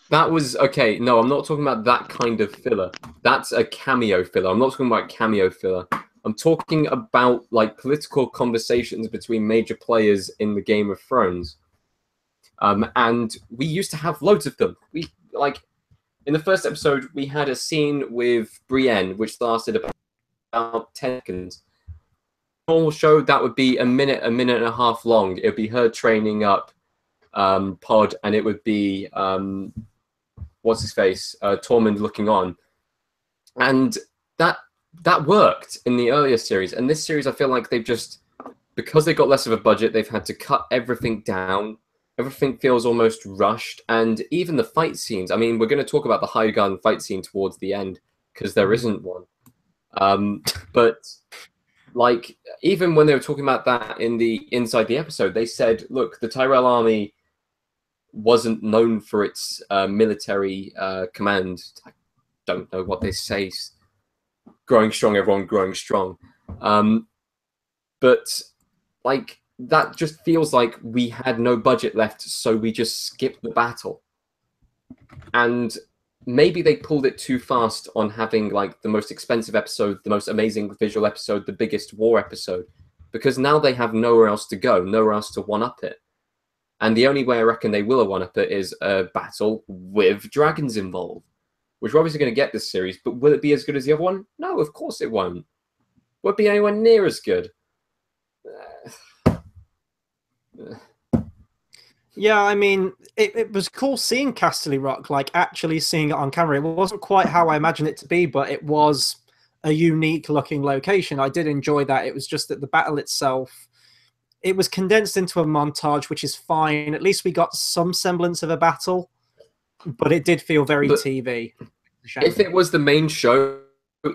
Speaker 1: That was okay. No, I'm not talking about that kind of filler. That's a cameo filler. I'm not talking about cameo filler. I'm talking about like political conversations between major players in the Game of Thrones. And we used to have loads of them. We like in the first episode we had a scene with Brienne, which lasted about 10 seconds. normal show, that would be a minute and a half long. It would be her training up Pod, and it would be what's his face, Tormund looking on, and that worked in the earlier series. And this series, I feel like they've just, because they got less of a budget, they've had to cut everything down. Everything feels almost rushed, and even the fight scenes. I mean, we're going to talk about the Highgarden fight scene towards the end because there isn't one. But like, even when they were talking about that inside the episode, they said, "Look, the Tyrell army wasn't known for its military command." I don't know what they say. Growing strong, everyone growing strong. But like, that just feels like we had no budget left, so we just skipped the battle. And maybe they pulled it too fast on having like the most expensive episode, the most amazing visual episode, the biggest war episode, because now they have nowhere else to go, nowhere else to one-up it. And the only way I reckon they will one-up it is a battle with dragons involved, which we're obviously going to get this series, but will it be as good as the other one? No, of course it won't. Will it be anywhere near as good?
Speaker 2: Yeah, I mean, it was cool seeing Casterly Rock, like actually seeing it on camera. It wasn't quite how I imagined it to be, but it was a unique looking location. I did enjoy that. It was just that the battle itself, it was condensed into a montage, which is fine. At least we got some semblance of a battle, but it did feel very TV.
Speaker 1: If it was the main show,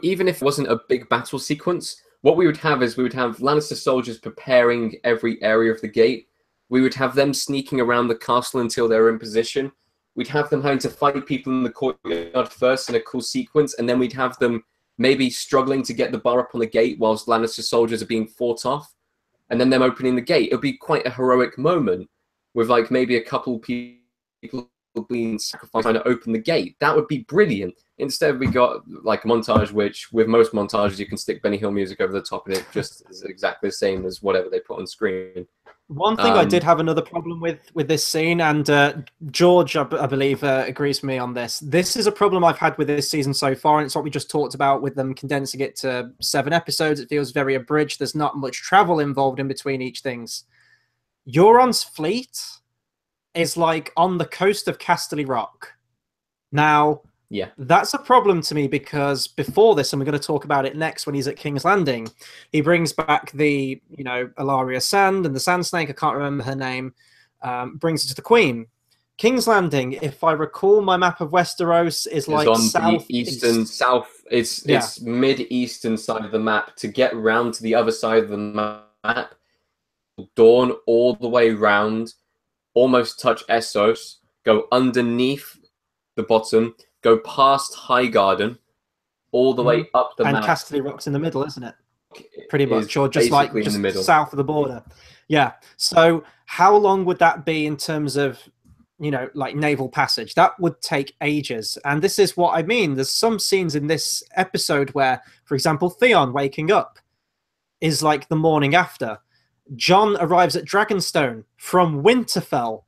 Speaker 1: even if it wasn't a big battle sequence, what we would have is we would have Lannister soldiers preparing every area of the gate. We would have them sneaking around the castle until they're in position. We'd have them having to fight people in the courtyard first in a cool sequence, and then we'd have them maybe struggling to get the bar up on the gate whilst Lannister soldiers are being fought off, and then them opening the gate. It would be quite a heroic moment with like maybe a couple people being sacrificed trying to open the gate. That would be brilliant. Instead, we got like a montage, which with most montages, you can stick Benny Hill music over the top, and it just is exactly the same as whatever they put on screen.
Speaker 2: One thing I did have another problem with this scene, and George, I believe, agrees with me on this. This is a problem I've had with this season so far, and it's what we just talked about with them condensing it to 7 episodes. It feels very abridged. There's not much travel involved in between each things. Euron's fleet is like on the coast of Casterly Rock. Now,
Speaker 1: yeah,
Speaker 2: that's a problem to me because before this, and we're going to talk about it next when he's at King's Landing, he brings back the, Alaria Sand and the Sand Snake, I can't remember her name, brings it to the Queen. King's Landing, if I recall my map of Westeros, is like
Speaker 1: on
Speaker 2: south
Speaker 1: the eastern south. It's mid-eastern side of the map. To get round to the other side of the map, Dawn all the way round, almost touch Essos, go underneath the bottom, go past Highgarden, all the way up the map.
Speaker 2: And Casterly Rock's in the middle, isn't it? Pretty much, or just
Speaker 1: in the middle,
Speaker 2: south of the border. Yeah. So how long would that be in terms of, like naval passage? That would take ages. And this is what I mean. There's some scenes in this episode where, for example, Theon waking up is like the morning after. Jon arrives at Dragonstone from Winterfell.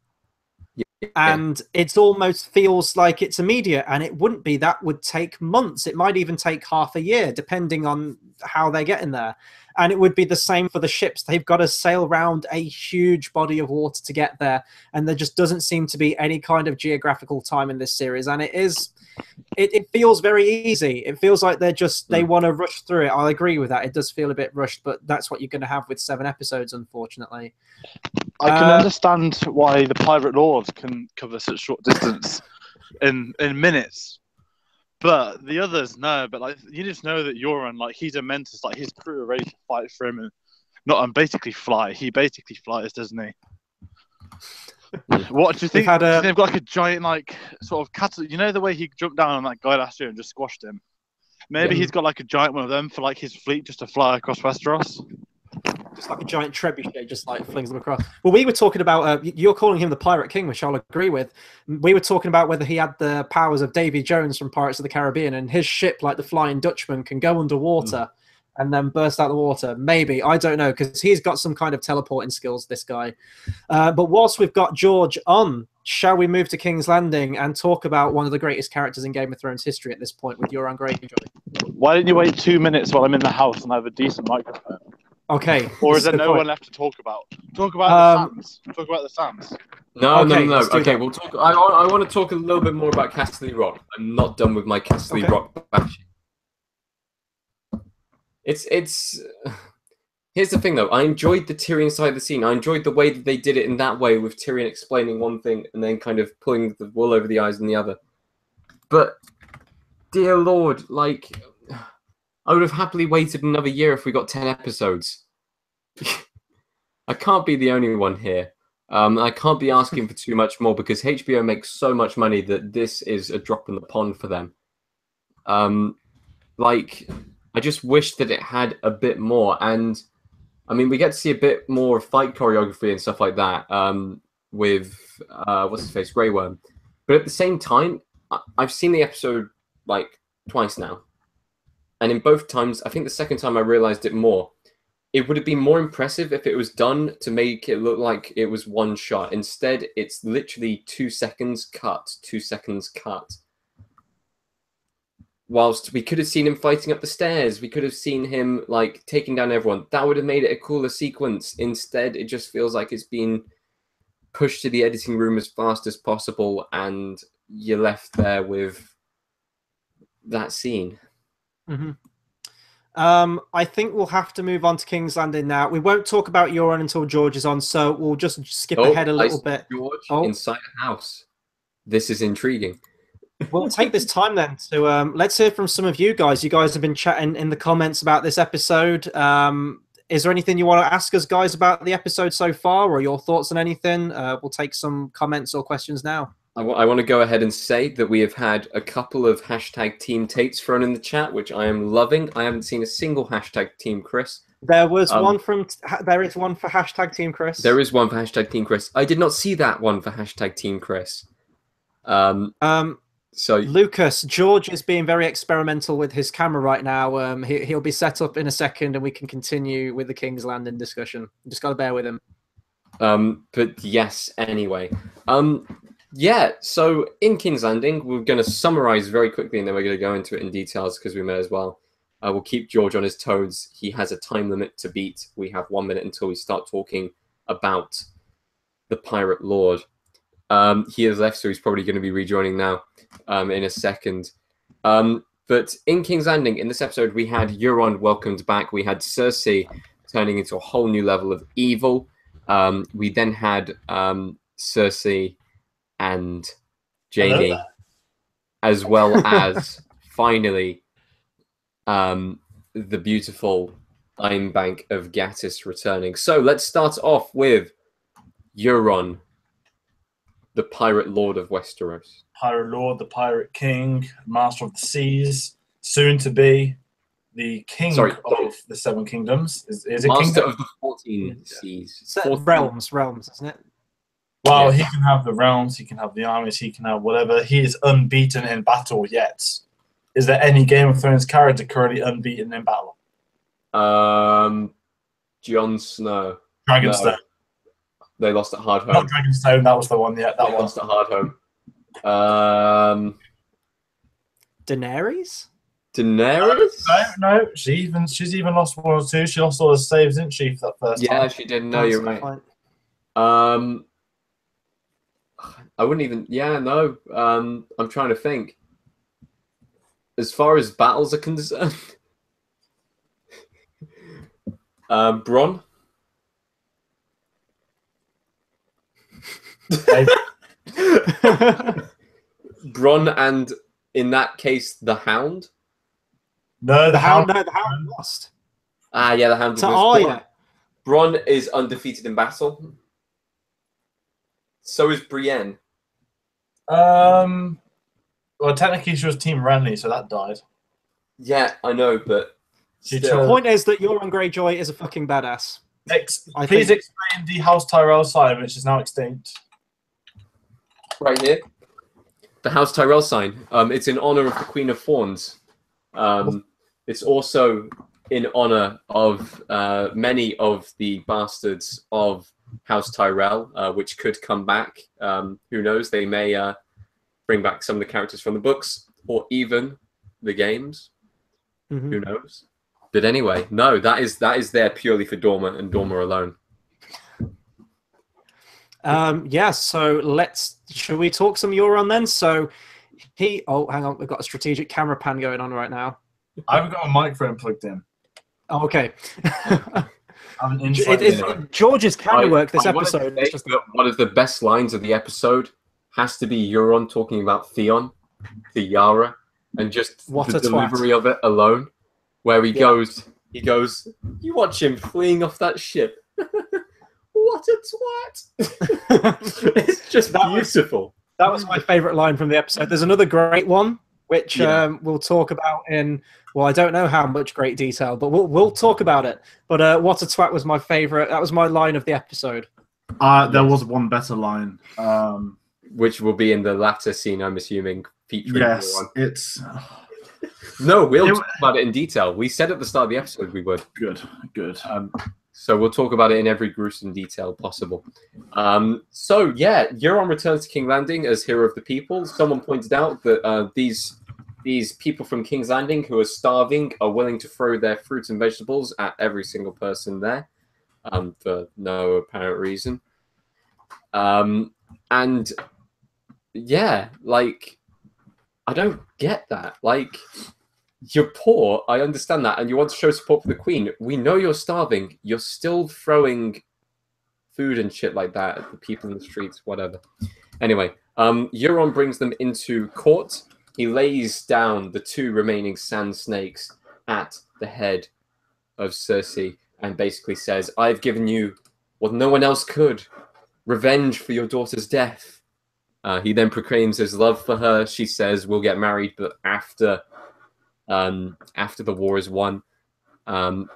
Speaker 2: And it almost feels like it's immediate, and it wouldn't be. That would take months. It might even take half a year, depending on how they're getting there. And it would be the same for the ships. They've got to sail around a huge body of water to get there, and there just doesn't seem to be any kind of geographical time in this series. And it feels very easy. It feels like they want to rush through it. I'll agree with that. It does feel a bit rushed, but that's what you're going to have with 7 episodes, unfortunately.
Speaker 3: I can understand why the pirate lords can cover such short distance in minutes, but the others no. But like, you just know that Euron, like, he's a mentor. Like, his crew are ready to fight for him and basically fly. He basically flies, doesn't he? What do you think? They've got like a giant, like, sort of cattle. You know the way he jumped down on that guy last year and just squashed him. Maybe he's got like a giant one of them for like his fleet just to fly across Westeros.
Speaker 2: Just like a giant trebuchet, just like flings them across. Well, we were talking about, you're calling him the Pirate King, which I'll agree with. We were talking about whether he had the powers of Davy Jones from Pirates of the Caribbean, and his ship, like the Flying Dutchman, can go underwater and then burst out the water. Maybe, I don't know, because he's got some kind of teleporting skills, this guy. But whilst we've got George on, shall we move to King's Landing and talk about one of the greatest characters in Game of Thrones history at this point with Euron Greyjoy?
Speaker 3: Why didn't you wait 2 minutes while I'm in the house and I have a decent microphone?
Speaker 2: Okay.
Speaker 3: Or is there no one left to talk about? Talk about the Sands. Talk about the Sands.
Speaker 1: No. Okay,
Speaker 2: that.
Speaker 1: we'll talk. I want to talk a little bit more about Casterly Rock. I'm not done with my Casterly Rock bashing. It's. Here's the thing, though. I enjoyed the Tyrion side of the scene. I enjoyed the way that they did it in that way, with Tyrion explaining one thing and then kind of pulling the wool over the eyes in the other. But, dear Lord, like, I would have happily waited another year if we got 10 episodes. I can't be the only one here. I can't be asking for too much more because HBO makes so much money that this is a drop in the pond for them. Like, I just wish that it had a bit more. And, I mean, we get to see a bit more fight choreography and stuff like that with, what's his face, Grey Worm. But at the same time, I've seen the episode, like, twice now. And in both times, I think the second time I realized it more. It would have been more impressive if it was done to make it look like it was one shot. Instead, it's literally 2 seconds cut, 2 seconds cut. Whilst we could have seen him fighting up the stairs, we could have seen him like taking down everyone. That would have made it a cooler sequence. Instead, it just feels like it's been pushed to the editing room as fast as possible, and you're left there with that scene.
Speaker 2: Mm-hmm. I think we'll have to move on to King's Landing now. We won't talk about Euron until George is on, so we'll just skip ahead a little bit.
Speaker 1: George inside a house. This is intriguing.
Speaker 2: We'll take this time then to let's hear from some of you guys. You guys have been chatting in the comments about this episode. Is there anything you want to ask us, guys, about the episode so far, or your thoughts on anything? We'll take some comments or questions now.
Speaker 1: I want to go ahead and say that we have had a couple of hashtag Team Tates thrown in the chat, which I am loving. I haven't seen a single hashtag Team Chris.
Speaker 2: There was one from. There is one for hashtag Team Chris.
Speaker 1: There is one for hashtag Team Chris. I did not see that one for hashtag Team Chris. So
Speaker 2: Lucas, George is being very experimental with his camera right now. He'll be set up in a second, and we can continue with the King's Landing discussion. Just got to bear with him.
Speaker 1: But yes, anyway. Yeah, so in King's Landing, we're going to summarize very quickly, and then we're going to go into it in details because we may as well. We'll keep George on his toes. He has a time limit to beat. We have 1 minute until we start talking about the Pirate Lord. He has left, so he's probably going to be rejoining now in a second. But in King's Landing, in this episode, we had Euron welcomed back. We had Cersei turning into a whole new level of evil. We then had Cersei and Jaime, as well as finally the beautiful Iron Bank of Gattis returning. So let's start off with Euron, the Pirate Lord of Westeros.
Speaker 4: Pirate Lord, the Pirate King, Master of the Seas, soon to be the King of the Seven Kingdoms. Is it
Speaker 1: Master
Speaker 4: Kingdom?
Speaker 1: of the 14 Seas.
Speaker 2: Realms, isn't it?
Speaker 4: Well, he can have the realms, he can have the armies, he can have whatever. He is unbeaten in battle yet. Is there any Game of Thrones character currently unbeaten in battle?
Speaker 1: Jon Snow.
Speaker 4: Dragonstone.
Speaker 1: No. They lost at Hardhome.
Speaker 4: Not Dragonstone, that was the one. Yeah,
Speaker 1: They lost at Hardhome.
Speaker 2: Daenerys?
Speaker 1: Daenerys?
Speaker 4: No. She's even lost one or two. She lost all her saves, didn't she, for that first time?
Speaker 1: Yeah, she did. No, you're right. I wouldn't even. Yeah, no. I'm trying to think. As far as battles are concerned, Bronn. Bronn, and in that case, the Hound.
Speaker 4: No, the Hound.
Speaker 2: No, the Hound lost.
Speaker 1: Ah, yeah, the Hound. Bronn is undefeated in battle. So is Brienne.
Speaker 4: Well, technically she was Team Renly, so that died.
Speaker 1: Yeah, I know, but
Speaker 2: the point is that Euron Greyjoy is a fucking badass.
Speaker 4: Please explain the House Tyrell sign, which is now extinct.
Speaker 1: Right here. The House Tyrell sign. It's in honor of the Queen of Thorns. It's also in honor of many of the bastards of House Tyrell, which could come back. Who knows? They may bring back some of the characters from the books or even the games.
Speaker 2: Mm-hmm.
Speaker 1: Who knows? But anyway, no, that is there purely for Dormer and Dormer alone.
Speaker 2: Yeah, so should we talk some Euron then? So hang on, we've got a strategic camera pan going on right now.
Speaker 4: I haven't got a microphone plugged in.
Speaker 2: Oh, okay.
Speaker 4: Inside
Speaker 2: George's camera work this episode.
Speaker 1: One of the best lines of the episode has to be Euron talking about Theon to Yara, and just the delivery of it alone, where he goes, you watch him fleeing off that ship. What a twat! It's just beautiful.
Speaker 2: That was my favorite line from the episode. There's another great one, which we'll talk about in, well, I don't know how much great detail, but we'll talk about it. But what a twat was my favorite. That was my line of the episode.
Speaker 4: There was one better line.
Speaker 1: Which will be in the latter scene, I'm assuming, featuring
Speaker 4: Yes, it's...
Speaker 1: No, we'll talk about it in detail. We said at the start of the episode we would.
Speaker 4: Good.
Speaker 1: So we'll talk about it in every gruesome detail possible. So yeah, Euron returns to King's Landing as hero of the people. Someone pointed out that these people from King's Landing who are starving are willing to throw their fruits and vegetables at every single person there, for no apparent reason. And yeah, like, I don't get that. Like, you're poor, I understand that, and you want to show support for the Queen. We know you're starving. You're still throwing food and shit like that at the people in the streets, whatever. Anyway, Euron brings them into court. He lays down the 2 remaining sand snakes at the head of Cersei and basically says, I've given you what no one else could. Revenge for your daughter's death. He then proclaims his love for her. She says, we'll get married, but after the war is won.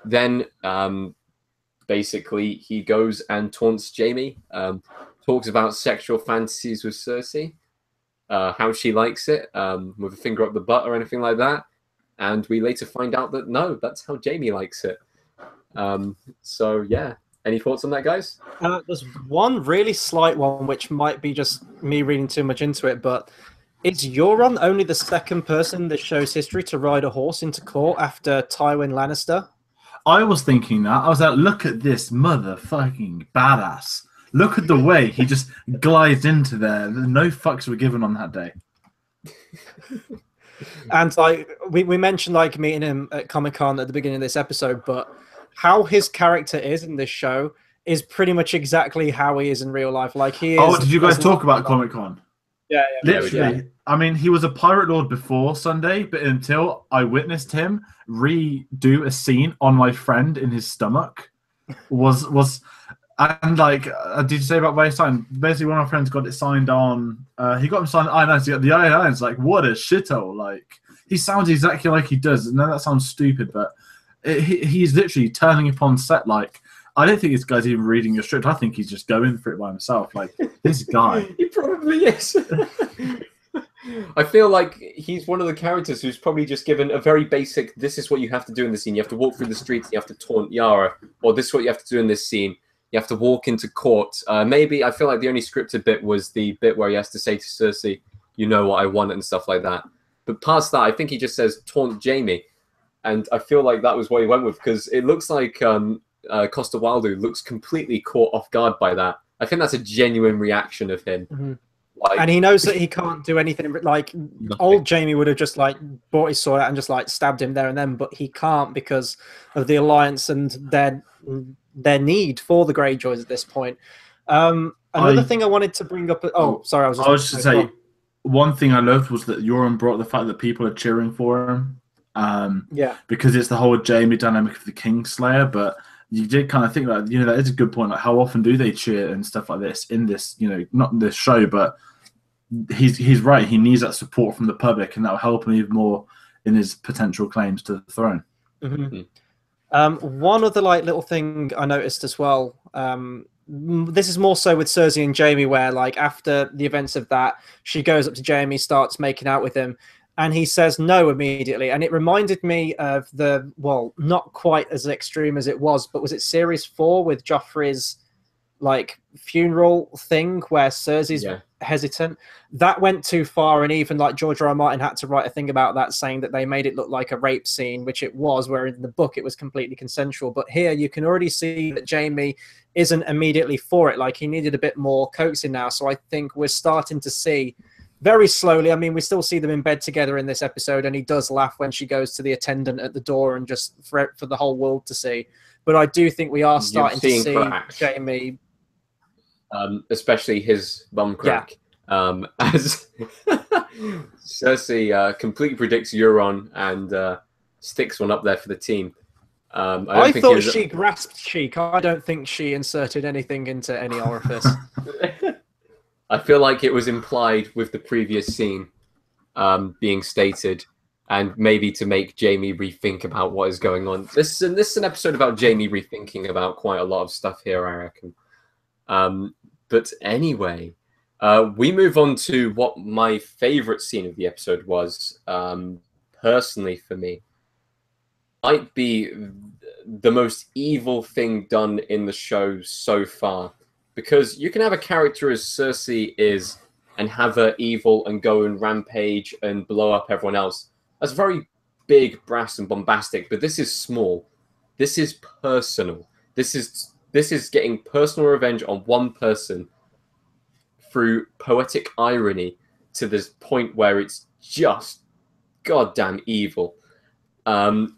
Speaker 1: Then basically he goes and taunts Jaime, talks about sexual fantasies with Cersei, how she likes it, with a finger up the butt or anything like that. And we later find out that no, that's how Jaime likes it. So yeah. Any thoughts on that, guys?
Speaker 2: There's one really slight one, which might be just me reading too much into it, but is Euron only the second person in the show's history to ride a horse into court after Tywin Lannister?
Speaker 4: I was thinking that. I was like, look at this motherfucking badass. Look at the way he just glides into there. No fucks were given on that day.
Speaker 2: And like we mentioned, like meeting him at Comic-Con at the beginning of this episode, but how his character is in this show is pretty much exactly how he is in real life. Like he is.
Speaker 4: Oh, did you guys talk about Comic-Con?
Speaker 2: Yeah.
Speaker 4: Literally. Yeah. I mean, he was a Pirate Lord before Sunday, but until I witnessed him redo a scene on my friend in his stomach, and like, did you say about where he signed? Basically, one of my friends got it signed on. He got him signed. I know. The I9's like, what a shithole! Like, he sounds exactly like he does. No, that sounds stupid, but he's literally turning up on set. Like, I don't think this guy's even reading your script. I think he's just going for it by himself. Like, this guy.
Speaker 1: He probably is. I feel like he's one of the characters who's probably just given a very basic, this is what you have to do in the scene. You have to walk through the streets, you have to taunt Yara, or this is what you have to do in this scene. You have to walk into court. Maybe, I feel like the only scripted bit was the bit where he has to say to Cersei, you know what I want, and stuff like that. But past that, I think he just says, taunt Jaime. And I feel like that was what he went with, because it looks like Costa Wildou looks completely caught off guard by that. I think that's a genuine reaction of him.
Speaker 2: Mm-hmm. Like, and he knows that he can't do anything. Like, old Jaime would have just like brought his sword out and just like stabbed him there and then, but he can't because of the alliance and their need for the Greyjoys at this point. Another thing I wanted to bring up. Oh, sorry, I was just
Speaker 4: to say one thing I loved was that Euron brought the fact that people are cheering for him.
Speaker 2: Yeah,
Speaker 4: because it's the whole Jaime dynamic of the Kingslayer, but you did kind of think about, that is a good point. Like, how often do they cheer and stuff like this in this, not in this show, but he's right. He needs that support from the public, and that will help him even more in his potential claims to the throne.
Speaker 2: Mm-hmm. One other little thing I noticed as well. This is more so with Cersei and Jaime, where like after the events of that, she goes up to Jaime, starts making out with him. And he says no immediately. And it reminded me of not quite as extreme as it was, but was it series 4 with Joffrey's like funeral thing where Cersei's hesitant. That went too far, and even like George R. R. Martin had to write a thing about that, saying that they made it look like a rape scene, which it was, where in the book it was completely consensual. But here you can already see that Jaime isn't immediately for it. Like, he needed a bit more coaxing now. So I think we're starting to see very slowly. I mean, we still see them in bed together in this episode, and he does laugh when she goes to the attendant at the door, and just for the whole world to see. But I do think we are starting to see Jaime,
Speaker 1: especially his bum crack, as Cersei completely predicts Euron and sticks one up there for the team.
Speaker 2: I thought she grasped cheek. I don't think she inserted anything into any orifice.
Speaker 1: I feel like it was implied with the previous scene being stated, and maybe to make Jaime rethink about what is going on. This is an episode about Jaime rethinking about quite a lot of stuff here, I reckon. But anyway, we move on to what my favorite scene of the episode was, personally for me. Might be the most evil thing done in the show so far, because you can have a character as Cersei is and have her evil and go and rampage and blow up everyone else. That's very big, brass, and bombastic, but this is small. This is personal. This is getting personal revenge on one person through poetic irony to this point where it's just goddamn evil.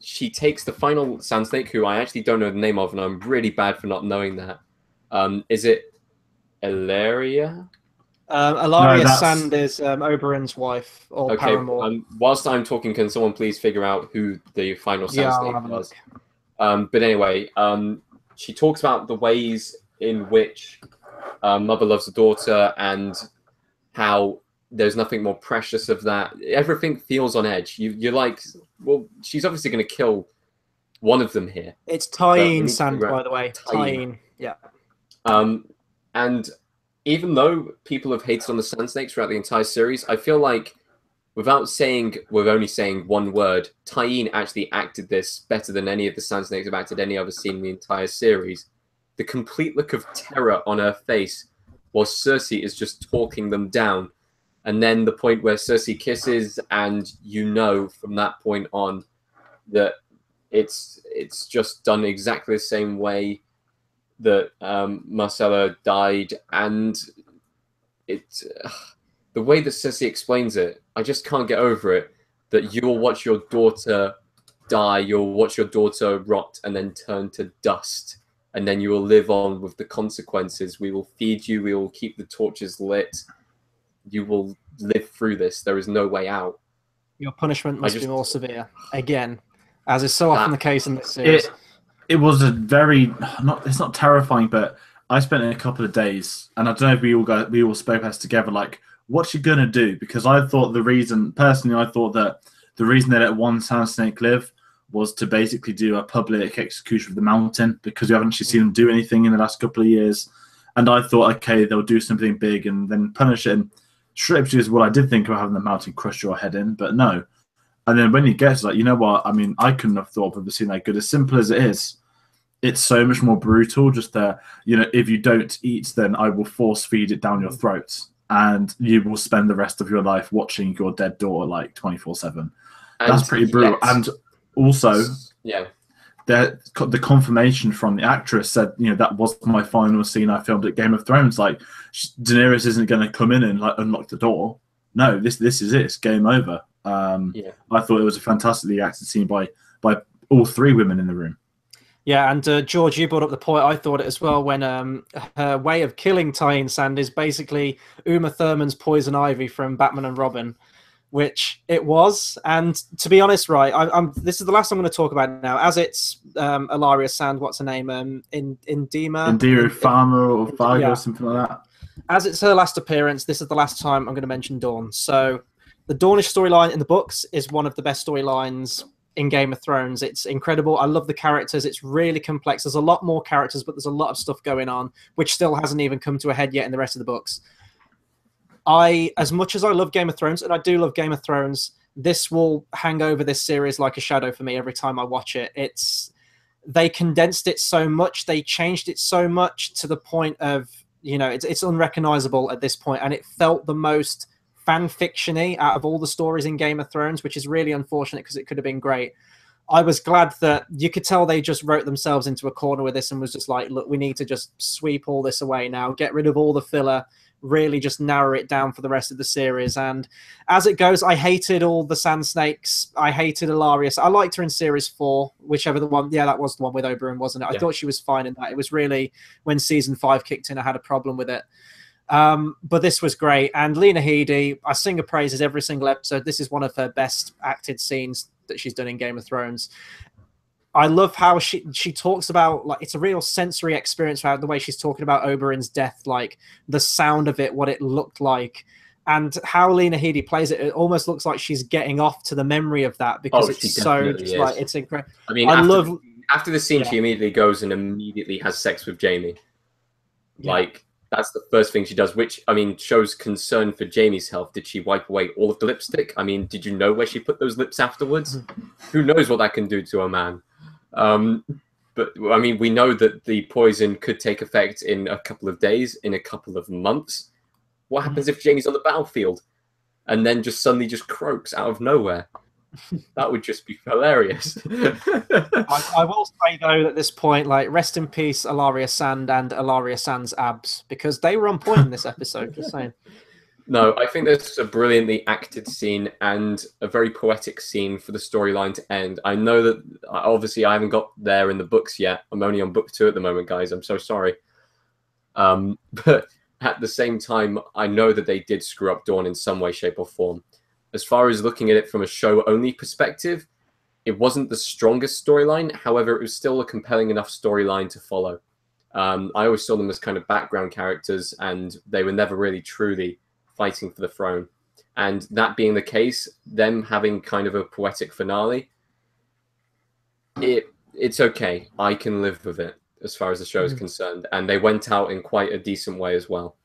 Speaker 1: She takes the final Sand Snake, who I actually don't know the name of, and I'm really bad for not knowing that. Is it Ilaria?
Speaker 2: Ilaria Sand is Oberyn's wife, or paramour.
Speaker 1: Whilst I'm talking, can someone please figure out who the final Sand Snake was? But anyway, she talks about the ways in which mother loves a daughter and how there's nothing more precious of that. Everything feels on edge. You're like, well, she's obviously going to kill one of them here.
Speaker 2: It's Tyene Sand, by the way. Tyene, yeah.
Speaker 1: And even though people have hated on the Sand Snakes throughout the entire series, I feel like with only saying one word, Tyene actually acted this better than any of the Sand Snakes have acted any other scene in the entire series. The complete look of terror on her face while Cersei is just talking them down. And then the point where Cersei kisses, and you know from that point on that it's just done exactly the same way that Marcella died, and the way that Cersei explains it, I just can't get over it. That you will watch your daughter die, you'll watch your daughter rot and then turn to dust, and then you will live on with the consequences. We will feed you, we will keep the torches lit. You will live through this. There is no way out.
Speaker 2: Your punishment must be more severe. Again, as is so often the case in this series.
Speaker 4: It was a very it's not terrifying, but I spent a couple of days, and I don't know if we all spoke as together, like, what's she gonna do? Because I thought the reason that the reason they let one Sand Snake live was to basically do a public execution of the Mountain, because we haven't actually seen them do anything in the last couple of years. And I thought, okay, they'll do something big and then punish it. Strip is what I did think about having the Mountain crush your head in, but no. And then when you get to, like, you know what? I mean, I couldn't have thought of a scene that good. As simple as it is, it's so much more brutal. Just that, you know, if you don't eat, then I will force feed it down your throat, and you will spend the rest of your life watching your dead daughter like 24/7. That's pretty brutal. And also, the confirmation from the actress said, you know, that was my final scene I filmed at Game of Thrones. Like, Daenerys isn't going to come in and like unlock the door. No, this is it. It's game over. I thought it was a fantastically acted scene by all three women in the room.
Speaker 2: Yeah, and George, you brought up the point. I thought it as well when her way of killing Tyene Sand is basically Uma Thurman's Poison Ivy from Batman and Robin, which it was. And to be honest, right, this is the last I'm going to talk about now. As it's Ilaria Sand, what's her name?
Speaker 4: Indira Farmer or Fargo, or something like that.
Speaker 2: As it's her last appearance, this is the last time I'm going to mention Dawn. So the Dornish storyline in the books is one of the best storylines in Game of Thrones. It's incredible. I love the characters. It's really complex. There's a lot more characters, but there's a lot of stuff going on, which still hasn't even come to a head yet in the rest of the books. As much as I love Game of Thrones, and I do love Game of Thrones, this will hang over this series like a shadow for me every time I watch it. They condensed it so much. They changed it so much to the point of, you know, it's unrecognizable at this point, and it felt the most fan fiction-y out of all the stories in Game of Thrones, which is really unfortunate because it could have been great. I was glad that you could tell they just wrote themselves into a corner with this and was just like, look, we need to just sweep all this away now, get rid of all the filler, really just narrow it down for the rest of the series. And as it goes, I hated all the Sand Snakes. I hated Ilarius. I liked her in series 4, whichever the one. Yeah, that was the one with Oberyn, wasn't it? I thought she was fine in that. It was really when season 5 kicked in, I had a problem with it. But this was great. And Lena Headey, I sing her praises every single episode. This is one of her best acted scenes that she's done in Game of Thrones. I love how she talks about, like, it's a real sensory experience, right? The way she's talking about Oberyn's death, like the sound of it, what it looked like, and how Lena Headey plays it. It almost looks like she's getting off to the memory of that because it's so just, like, it's incredible.
Speaker 1: I mean, after the scene, she immediately goes and immediately has sex with Jaime. Like, that's the first thing she does, which, I mean, shows concern for Jaime's health. Did she wipe away all of the lipstick? I mean, did you know where she put those lips afterwards? Who knows what that can do to a man? But, I mean, we know that the poison could take effect in a couple of days, in a couple of months. What happens if Jaime's on the battlefield and then just suddenly just croaks out of nowhere? That would just be hilarious.
Speaker 2: I will say, though, at this point, like, rest in peace, Ilaria Sand and Ilaria Sand's abs, because they were on point in this episode, just saying.
Speaker 1: No, I think this is a brilliantly acted scene and a very poetic scene for the storyline to end. I know that, obviously, I haven't got there in the books yet. I'm only on book 2 at the moment, guys. I'm so sorry. But at the same time, I know that they did screw up Dawn in some way, shape, or form. As far as looking at it from a show-only perspective, it wasn't the strongest storyline. However, it was still a compelling enough storyline to follow. I always saw them as kind of background characters, and they were never really truly fighting for the throne. And that being the case, them having kind of a poetic finale, it's okay. I can live with it as far as the show is concerned. And they went out in quite a decent way as well.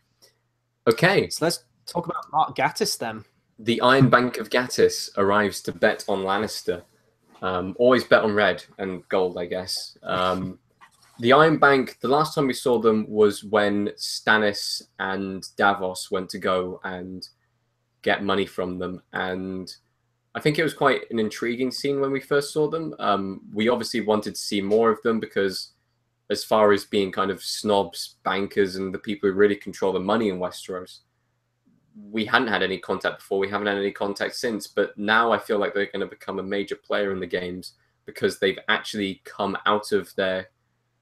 Speaker 1: Okay.
Speaker 2: So let's talk about Mark Gatiss then.
Speaker 1: The Iron Bank of Gatiss arrives to bet on Lannister. Always bet on red and gold, I guess. The Iron Bank, the last time we saw them was when Stannis and Davos went to go and get money from them. And I think it was quite an intriguing scene when we first saw them. We obviously wanted to see more of them because as far as being kind of snobs, bankers, and the people who really control the money in Westeros, we hadn't had any contact before. We haven't had any contact since. But now I feel like they're going to become a major player in the games because they've actually come out of their...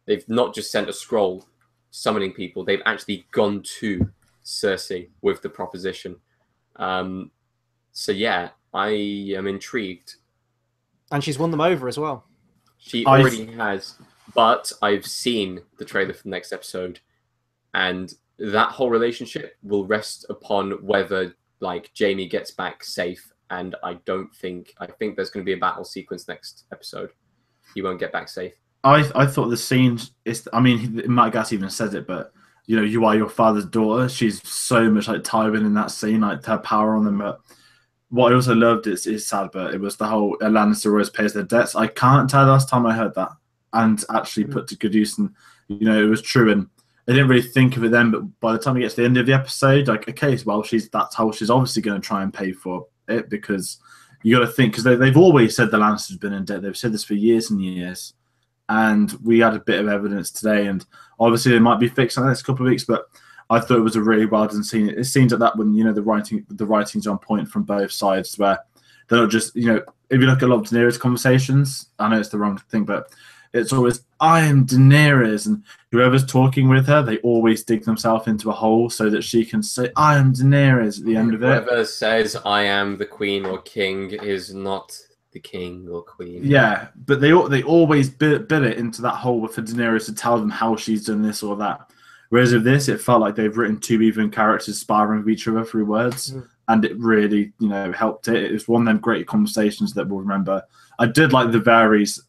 Speaker 1: They've not just sent a scroll summoning people. They've actually gone to Cersei with the proposition. So, yeah, I am intrigued.
Speaker 2: And she's won them over as well.
Speaker 1: She already has. But I've seen the trailer for the next episode. And that whole relationship will rest upon whether, like, Jaime gets back safe. And I think there's going to be a battle sequence next episode. He won't get back safe.
Speaker 4: I thought the scene is. I mean, Matt Gass even said it, but you know, you are your father's daughter. She's so much like Tywin in that scene, like her power on them. But what I also loved is sad, but it was the whole Lannister always pays their debts. I can't tell the last time I heard that and actually put to good use, and you know, it was true. And I didn't really think of it then, but by the time we get to the end of the episode, like, okay, well, that's how she's obviously going to try and pay for it, because you got to think, because they've always said the Lannisters been in debt. They've said this for years and years. And we had a bit of evidence today, and obviously it might be fixed in the next couple of weeks. But I thought it was a really well done scene. It seems like that when you know the writing's on point from both sides, where they're not just, you know, if you look at a lot of Daenerys conversations, I know it's the wrong thing, but it's always I am Daenerys, and whoever's talking with her, they always dig themselves into a hole so that she can say I am Daenerys at the end of it.
Speaker 1: Whoever says I am the queen or king is not the king or queen.
Speaker 4: Yeah, but they always build it into that hole for Daenerys to tell them how she's done this or that. Whereas with this, it felt like they've written two even characters sparring with each other through words, and it really, you know, helped it. It was one of them great conversations that we'll remember. I did like the Varys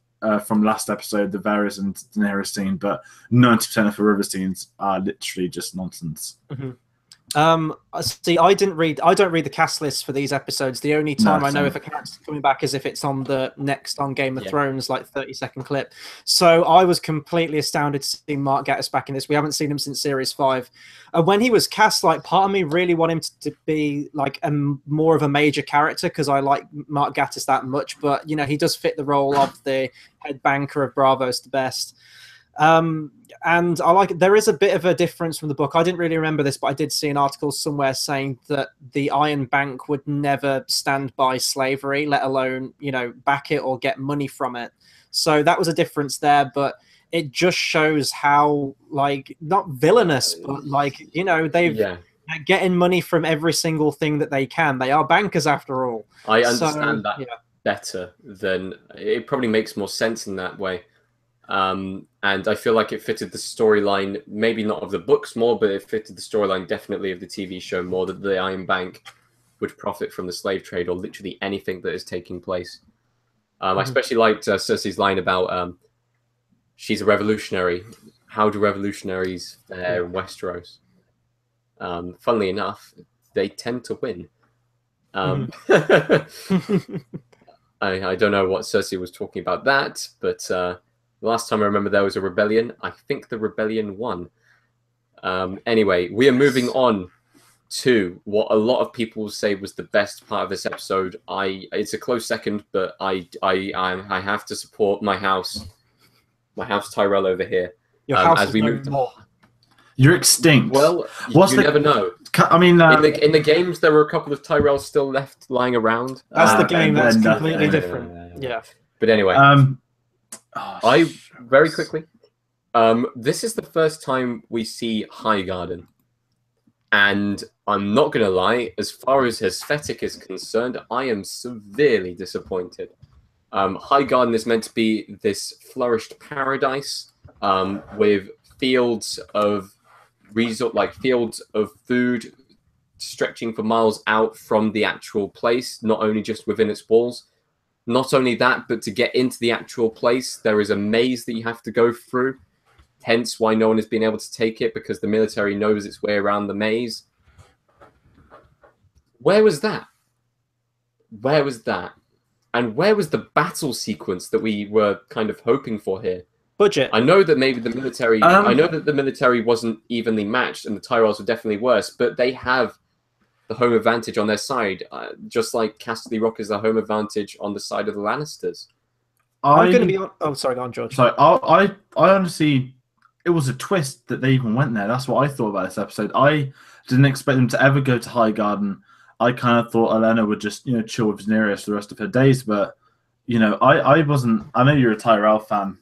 Speaker 4: from last episode, the Varys and Daenerys scene, but 90% of the river scenes are literally just nonsense.
Speaker 2: See, I don't read the cast list for these episodes. The only time I know if a character's coming back is if it's on the next on Game of Thrones, like 30-second clip. So I was completely astounded to see Mark Gatiss back in this. We haven't seen him since series 5. And when he was cast, like, part of me really wanted him to be like more of a major character because I like Mark Gatiss that much. But you know, he does fit the role of the head banker of Bravos the best. And I like there is a bit of a difference from the book. I didn't really remember this, but I did see an article somewhere saying that the Iron Bank would never stand by slavery, let alone, you know, back it or get money from it. So that was a difference there, but it just shows how, like, not villainous, but like, you know, they're getting money from every single thing that they can. They are bankers after all.
Speaker 1: I understand that better than it probably makes more sense in that way. And I feel like it fitted the storyline, maybe not of the books more, but it fitted the storyline definitely of the TV show more, that the Iron Bank would profit from the slave trade or literally anything that is taking place. I especially liked Cersei's line about she's a revolutionary. How do revolutionaries fare in Westeros? Funnily enough, they tend to win. I don't know what Cersei was talking about that, but... the last time I remember there was a rebellion. I think the rebellion won. Anyway, we are moving on to what a lot of people say was the best part of this episode. It's a close second, but I have to support my house Tyrell over here.
Speaker 2: Your house
Speaker 1: as we move
Speaker 2: more.
Speaker 4: You're extinct.
Speaker 1: Well, you never know.
Speaker 4: I mean,
Speaker 1: in the games, there were a couple of Tyrells still left lying around.
Speaker 2: That's the game. That's completely different. Yeah.
Speaker 1: But anyway. Very quickly, this is the first time we see Highgarden, and I'm not gonna lie, as far as aesthetic is concerned, I am severely disappointed. Highgarden is meant to be this flourished paradise with fields of fields of food stretching for miles out from the actual place, not only just within its walls. Not only that, but to get into the actual place, there is a maze that you have to go through. Hence why no one has been able to take it, because the military knows its way around the maze. Where was that? Where was that? And where was the battle sequence that we were kind of hoping for here?
Speaker 2: Budget.
Speaker 1: I know that maybe the military... I know that the military wasn't evenly matched, and the Tyrells were definitely worse, but they have the home advantage on their side, just like Casterly Rock is the home advantage on the side of the Lannisters.
Speaker 2: I'm going to be on... Oh, sorry, go on, George.
Speaker 4: Sorry, I honestly... It was a twist that they even went there. That's what I thought about this episode. I didn't expect them to ever go to Highgarden. I kind of thought Olenna would just, chill with Daenerys for the rest of her days, but, I wasn't... I know you're a Tyrell fan.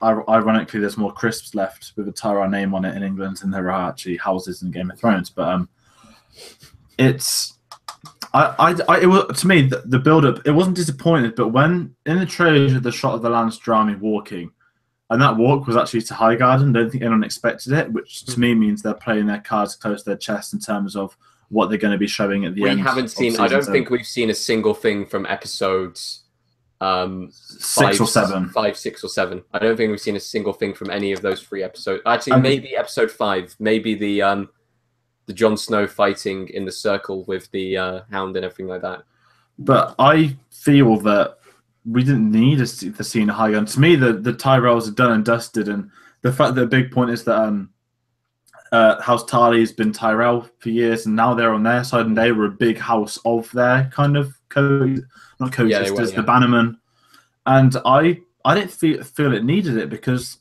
Speaker 4: Ironically, there's more crisps left with a Tyrell name on it in England than there are actually houses in Game of Thrones, but... It's, it was, to me, the build-up, it wasn't disappointed, but when in the trailer, the shot of the Lannister army walking, and that walk was actually to Highgarden, I don't think anyone expected it, which to me means they're playing their cards close to their chest in terms of what they're going to be showing at the end.
Speaker 1: We haven't seen, I don't think we've seen a single thing from episodes
Speaker 4: 6 or 7.
Speaker 1: 5, 6, or 7. I don't think we've seen a single thing from any of those 3 episodes. Actually, maybe episode 5, maybe the Jon Snow fighting in the circle with the Hound and everything like that. But
Speaker 4: I feel that we didn't need the scene of Highgarden. To me, the Tyrells are done and dusted, and the fact that the big point is that House Tarly has been Tyrell for years, and now they're on their side, and they were a big house of their kind of co-sisters, the Bannerman. And I didn't feel it needed it, because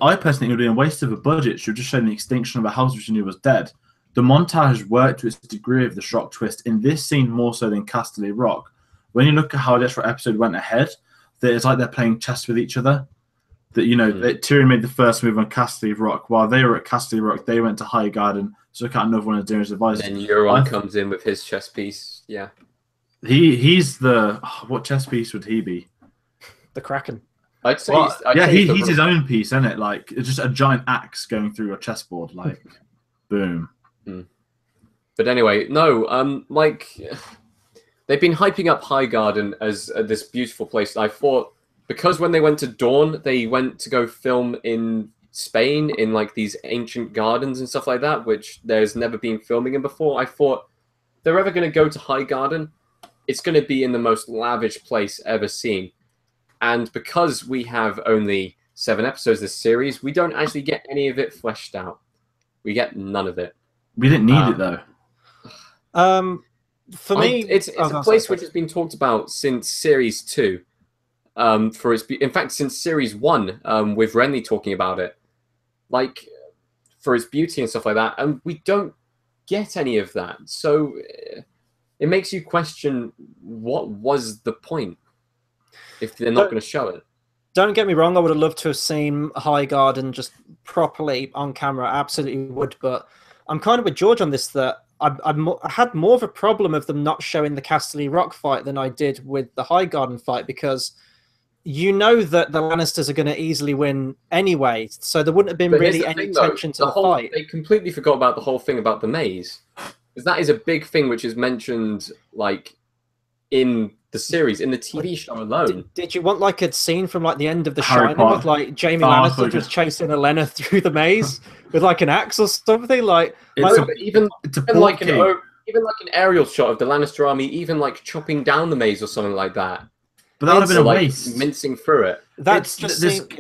Speaker 4: I personally think it would have been a waste of a budget. It should have just shown the extinction of a house which you knew was dead. The montage worked to its degree of the shock twist in this scene more so than Casterly Rock. When you look at how this episode went ahead, it's like they're playing chess with each other. That that Tyrion made the first move on Casterly Rock. While they were at Casterly Rock, they went to Highgarden, so look at another one of Daenerys' advisors.
Speaker 1: And then Euron comes in with his chess piece. Yeah,
Speaker 4: he's the what chess piece would he be?
Speaker 2: The Kraken.
Speaker 1: I'd say.
Speaker 4: He's his own piece, isn't it? Like it's just a giant axe going through a chessboard. Like, boom.
Speaker 1: But anyway, no, they've been hyping up Highgarden as this beautiful place. I thought, because when they went to Dawn, they went to go film in Spain in like these ancient gardens and stuff like that, which there's never been filming in before. I thought if they're ever going to go to High Garden, it's going to be in the most lavish place ever seen. And because we have only 7 episodes this series, we don't actually get any of it fleshed out. We get none of it.
Speaker 4: We didn't need it though.
Speaker 2: For me,
Speaker 1: it's a place which has been talked about since series 2. In fact, since series 1, with Renly talking about it, like for its beauty and stuff like that, and we don't get any of that. So it makes you question what was the point if they're not going to show it. Don't
Speaker 2: get me wrong, I would have loved to have seen High Garden just properly on camera. I absolutely would, but I'm kind of with George on this, that I had more of a problem of them not showing the Casterly Rock fight than I did with the High Garden fight, because you know that the Lannisters are going to easily win anyway, so there wouldn't have been really any tension to the fight.
Speaker 1: They completely forgot about the whole thing about the maze, because that is a big thing which is mentioned like in the series, in the TV show alone.
Speaker 2: Did you want like a scene from like the end of The Shining with like Jaime Lannister just chasing Olenna through the maze with like an axe or something?
Speaker 1: Even like an aerial shot of the Lannister army, even like chopping down the maze or something like that.
Speaker 4: But that would have been a waste.
Speaker 1: Mincing through it.
Speaker 2: That's just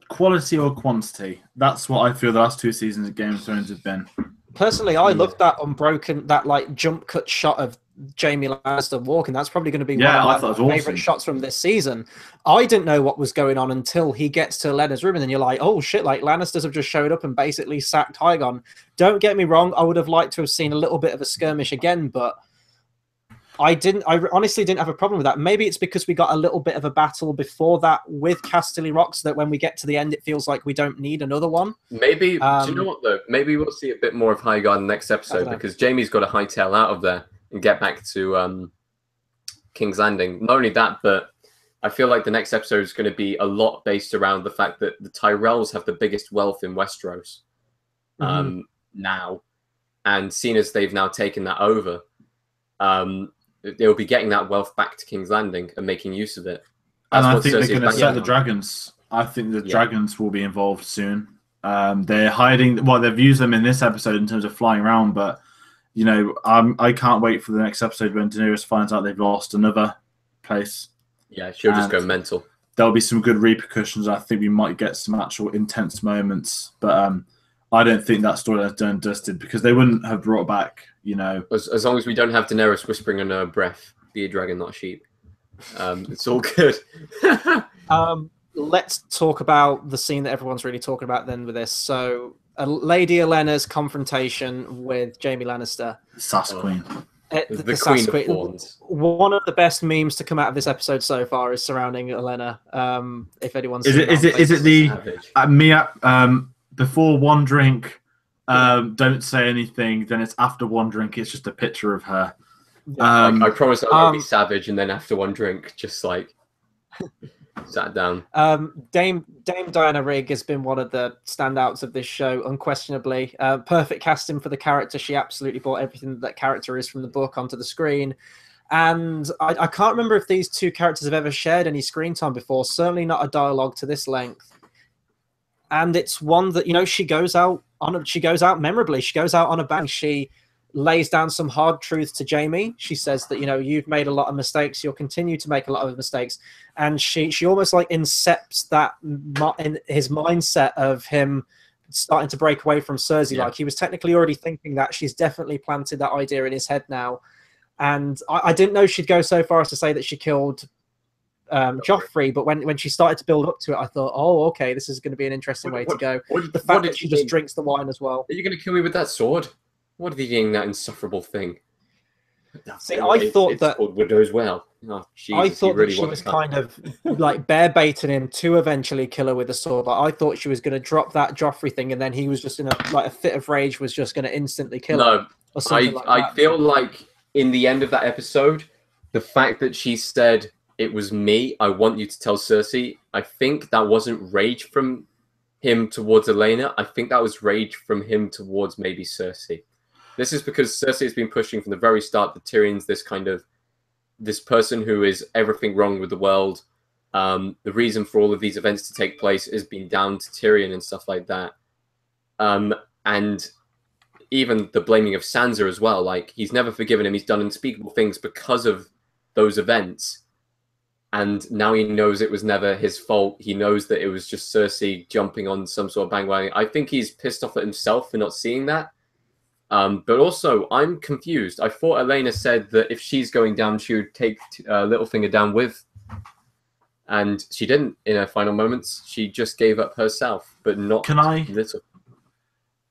Speaker 4: quality or quantity. That's what I feel the last 2 seasons of Game of Thrones have been.
Speaker 2: Personally, I love that unbroken, that like jump cut shot of Jaime Lannister walking. That's probably going to be one of my favorite shots from this season. I didn't know what was going on until he gets to Olenna's room, and then you're like, oh shit, like Lannisters have just showed up and basically sacked Hygon. Don't get me wrong, I would have liked to have seen a little bit of a skirmish again, but I honestly didn't have a problem with that. Maybe it's because we got a little bit of a battle before that with Casterly Rock, so that when we get to the end, it feels like we don't need another one.
Speaker 1: Maybe, do you know what though? Maybe we'll see a bit more of High Garden next episode, because Jaime's got to hightail out of there and get back to King's Landing. Not only that, but I feel like the next episode is going to be a lot based around the fact that the Tyrells have the biggest wealth in Westeros now, and seeing as they've now taken that over, they'll be getting that wealth back to King's Landing and making use of it.
Speaker 4: And I think they're going to set the dragons. I think the dragons will be involved soon. They're hiding. Well, they've used them in this episode in terms of flying around, but you know, I can't wait for the next episode when Daenerys finds out they've lost another place.
Speaker 1: Yeah, she'll just go mental.
Speaker 4: There'll be some good repercussions. I think we might get some actual intense moments, but I don't think that storyline's done and dusted, because they wouldn't have brought back, you know.
Speaker 1: As long as we don't have Daenerys whispering in her breath, be a dragon, not a sheep. It's all good.
Speaker 2: Let's talk about the scene that everyone's really talking about then with this. So, Lady Olenna's confrontation with Jaime Lannister.
Speaker 4: Sass Queen.
Speaker 1: The Queen of Thorns.
Speaker 2: One of the best memes to come out of this episode so far is surrounding Olenna. If anyone's
Speaker 4: is it the before one drink, don't say anything, then it's after one drink, it's just a picture of her.
Speaker 1: I promise I won't be savage, and then after one drink, just like sat down.
Speaker 2: Dame Diana Rigg has been one of the standouts of this show, unquestionably. Perfect casting for the character. She absolutely brought everything that character is from the book onto the screen. And I can't remember if these two characters have ever shared any screen time before, certainly not a dialogue to this length. And it's one that, you know, she goes out memorably. She goes out on a bang. She lays down some hard truth to Jaime. She says that, you know, you've made a lot of mistakes. You'll continue to make a lot of mistakes. And she almost like incepts that in his mindset of him starting to break away from Cersei. Yeah. Like he was technically already thinking that. She's definitely planted that idea in his head now. And I didn't know she'd go so far as to say that she killed Joffrey, but when she started to build up to it, I thought, oh, okay, this is going to be an interesting way to go. The fact that she just drinks the wine as well.
Speaker 1: Are you going to kill me with that sword? What are you doing, that insufferable thing?
Speaker 2: See, I thought that
Speaker 1: called Widow's Well. Oh, Jesus,
Speaker 2: I thought that she was kind of like bear baiting him to eventually kill her with a sword. Like, I thought she was going to drop that Joffrey thing, and then he was just in a fit of rage, was just going to instantly kill her. Or something like that.
Speaker 1: I feel like in the end of that episode, the fact that she said, "It was me, I want you to tell Cersei," I think that wasn't rage from him towards Olenna. I think that was rage from him towards maybe Cersei. This is because Cersei has been pushing from the very start that Tyrion's this person who is everything wrong with the world. The reason for all of these events to take place has been down to Tyrion and stuff like that. And even the blaming of Sansa as well. Like, he's never forgiven him. He's done unspeakable things because of those events. And now he knows it was never his fault. He knows that it was just Cersei jumping on some sort of bandwagon. I think he's pissed off at himself for not seeing that. But also, I'm confused. I thought Elena said that if she's going down, she would take Littlefinger down with. And she didn't in her final moments. She just gave up herself, but not Little.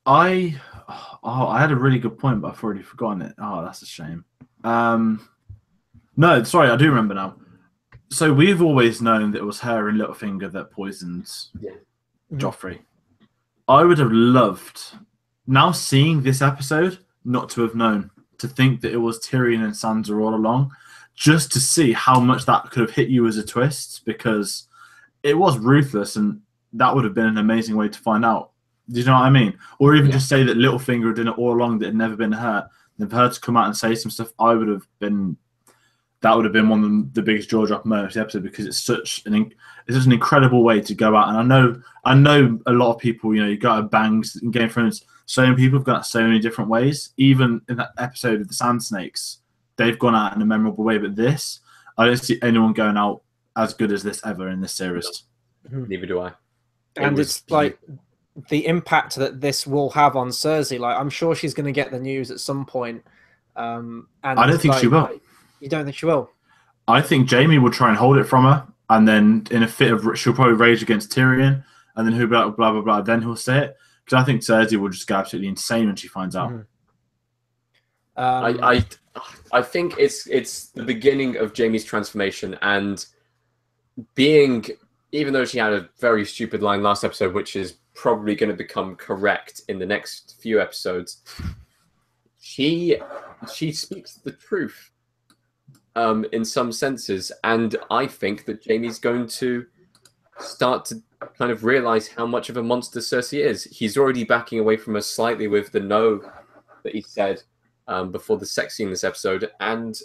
Speaker 4: I had a really good point, but I've already forgotten it. Oh, that's a shame. No, sorry, I do remember now. So we've always known that it was her and Littlefinger that poisoned Joffrey. I would have loved, now seeing this episode, not to have known, to think that it was Tyrion and Sansa all along, just to see how much that could have hit you as a twist, because it was ruthless, and that would have been an amazing way to find out. Do you know what I mean? Or even just say that Littlefinger did it all along, that it had never been her. And for her to come out and say some stuff, that would have been one of the biggest jaw drop moments of the episode, because it's such an incredible way to go out. And I know a lot of people, you got to bangs in Game of Thrones. So many people have gone out so many different ways. Even in that episode of the Sand Snakes, they've gone out in a memorable way. But this, I don't see anyone going out as good as this ever in this series.
Speaker 1: Neither do I.
Speaker 2: And it's like the impact that this will have on Cersei. Like, I'm sure she's going to get the news at some point. And
Speaker 4: I don't think she will.
Speaker 2: You don't think she will?
Speaker 4: I think Jaime will try and hold it from her, and then in a fit of, she'll probably rage against Tyrion, and then he'll be like, blah, blah, blah, then he'll say it. Because I think Cersei will just go absolutely insane when she finds out.
Speaker 1: I think it's the beginning of Jaime's transformation, and even though she had a very stupid line last episode, which is probably going to become correct in the next few episodes, she speaks the truth in some senses, and I think that Jaime's going to start to kind of realize how much of a monster Cersei is. He's already backing away from her slightly with the no that he said before the sex scene this episode, and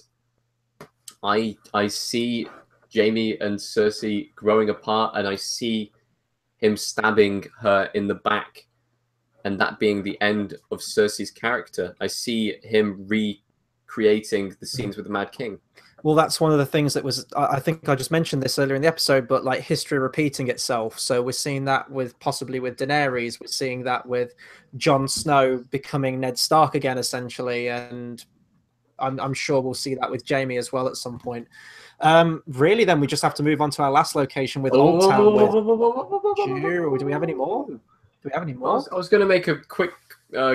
Speaker 1: I see Jaime and Cersei growing apart, and I see him stabbing her in the back, and that being the end of Cersei's character. I see him recreating the scenes with the Mad King.
Speaker 2: Well, that's one of the things that was, I think I just mentioned this earlier in the episode, but like history repeating itself. So we're seeing that possibly with Daenerys. We're seeing that with Jon Snow becoming Ned Stark again, essentially. And I'm sure we'll see that with Jaime as well at some point. Really, then we just have to move on to our last location with Old Town. Do we have any more?
Speaker 1: I was going to make a quick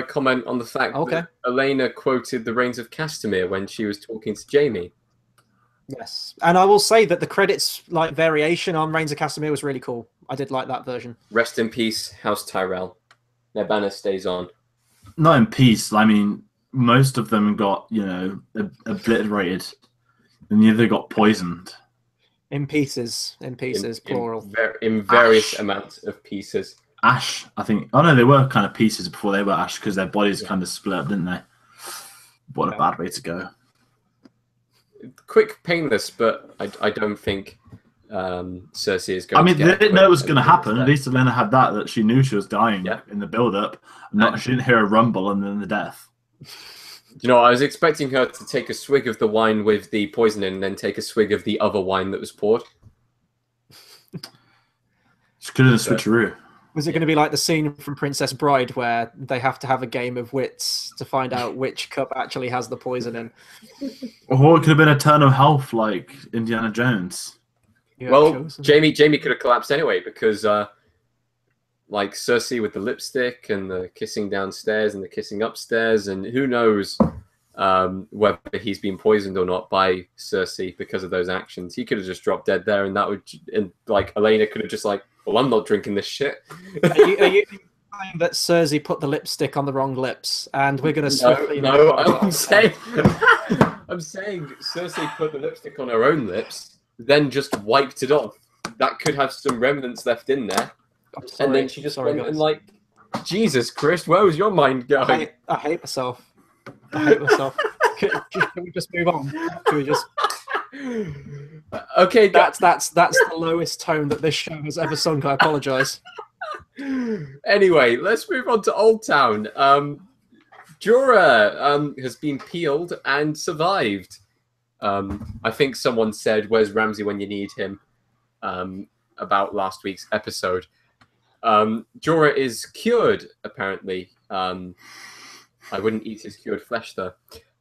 Speaker 1: comment on the fact that Elena quoted the Reigns of Castamere when she was talking to Jaime.
Speaker 2: Yes, and I will say that the credits like variation on Reigns of Castamere was really cool. I did like that version.
Speaker 1: Rest in peace, House Tyrell. Their banner stays on.
Speaker 4: Not in peace. I mean, most of them got obliterated, and the other got poisoned.
Speaker 2: In pieces, plural.
Speaker 1: In various amounts of pieces.
Speaker 4: Ash, I think. Oh no, they were kind of pieces before they were ash, because their bodies kind of split up, didn't they? What a bad way to go.
Speaker 1: Quick, painless, but I don't think Cersei is going.
Speaker 4: I mean, they didn't know it was going to happen. At least Elena had that she knew she was dying in the build-up. She didn't hear a rumble and then the death.
Speaker 1: I was expecting her to take a swig of the wine with the poison in, and then take a swig of the other wine that was poured.
Speaker 4: She could have switcheroo.
Speaker 2: Was it going to be like the scene from Princess Bride where they have to have a game of wits to find out which cup actually has the poison in?
Speaker 4: Or it could have been Eternal Health like Indiana Jones.
Speaker 1: Jaime could have collapsed anyway, because like Cersei with the lipstick and the kissing downstairs and the kissing upstairs, and who knows whether he's been poisoned or not by Cersei because of those actions. He could have just dropped dead there, and Elena could have just like, well, I'm not drinking this shit.
Speaker 2: Are you saying that Cersei put the lipstick on the wrong lips, and we're going to swiftly...
Speaker 1: No, I'm saying Cersei put the lipstick on her own lips, then just wiped it off. That could have some remnants left in there. And then she just went and like, Jesus Christ, where was your mind going?
Speaker 2: I hate myself. Can we just move on? Can we just...
Speaker 1: Okay,
Speaker 2: that's the lowest tone that this show has ever sung. I apologize.
Speaker 1: Anyway, let's move on to Old Town. Jorah has been peeled and survived. I think someone said, "Where's Ramsay when you need him?" About last week's episode. Jorah is cured, apparently. I wouldn't eat his cured flesh, though.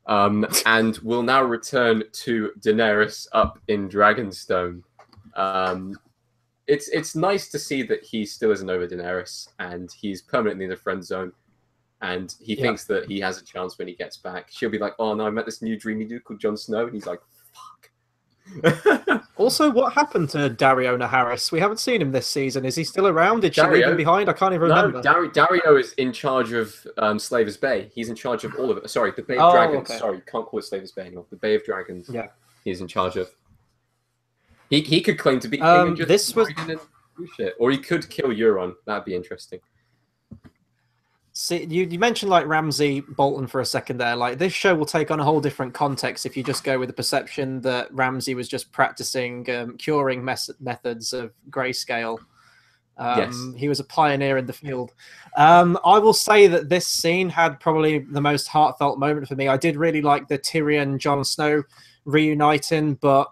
Speaker 1: And will now return to Daenerys up in Dragonstone. It's nice to see that he still isn't over Daenerys, and he's permanently in the friend zone. And he thinks that he has a chance when he gets back. She'll be like, "Oh no, I met this new dreamy dude called Jon Snow," and he's like, "Fuck."
Speaker 2: Also, what happened to Dario Naharis? We haven't seen him this season. Is he still around? Did she leave him behind? I can't even remember.
Speaker 1: No, Dario is in charge of Slaver's Bay. He's in charge of all of it. Sorry, the Bay of Dragons. Okay. Sorry, can't call it Slaver's Bay anymore. The Bay of Dragons.
Speaker 2: Yeah,
Speaker 1: he's in charge of. He could claim to be king and just do shit, or he could kill Euron. That'd be interesting.
Speaker 2: See, you mentioned like Ramsay Bolton for a second there. Like this show will take on a whole different context if you just go with the perception that Ramsay was just practicing curing methods of grayscale. Yes. He was a pioneer in the field. I will say that this scene had probably the most heartfelt moment for me. I did really like the Tyrion Jon Snow reuniting, but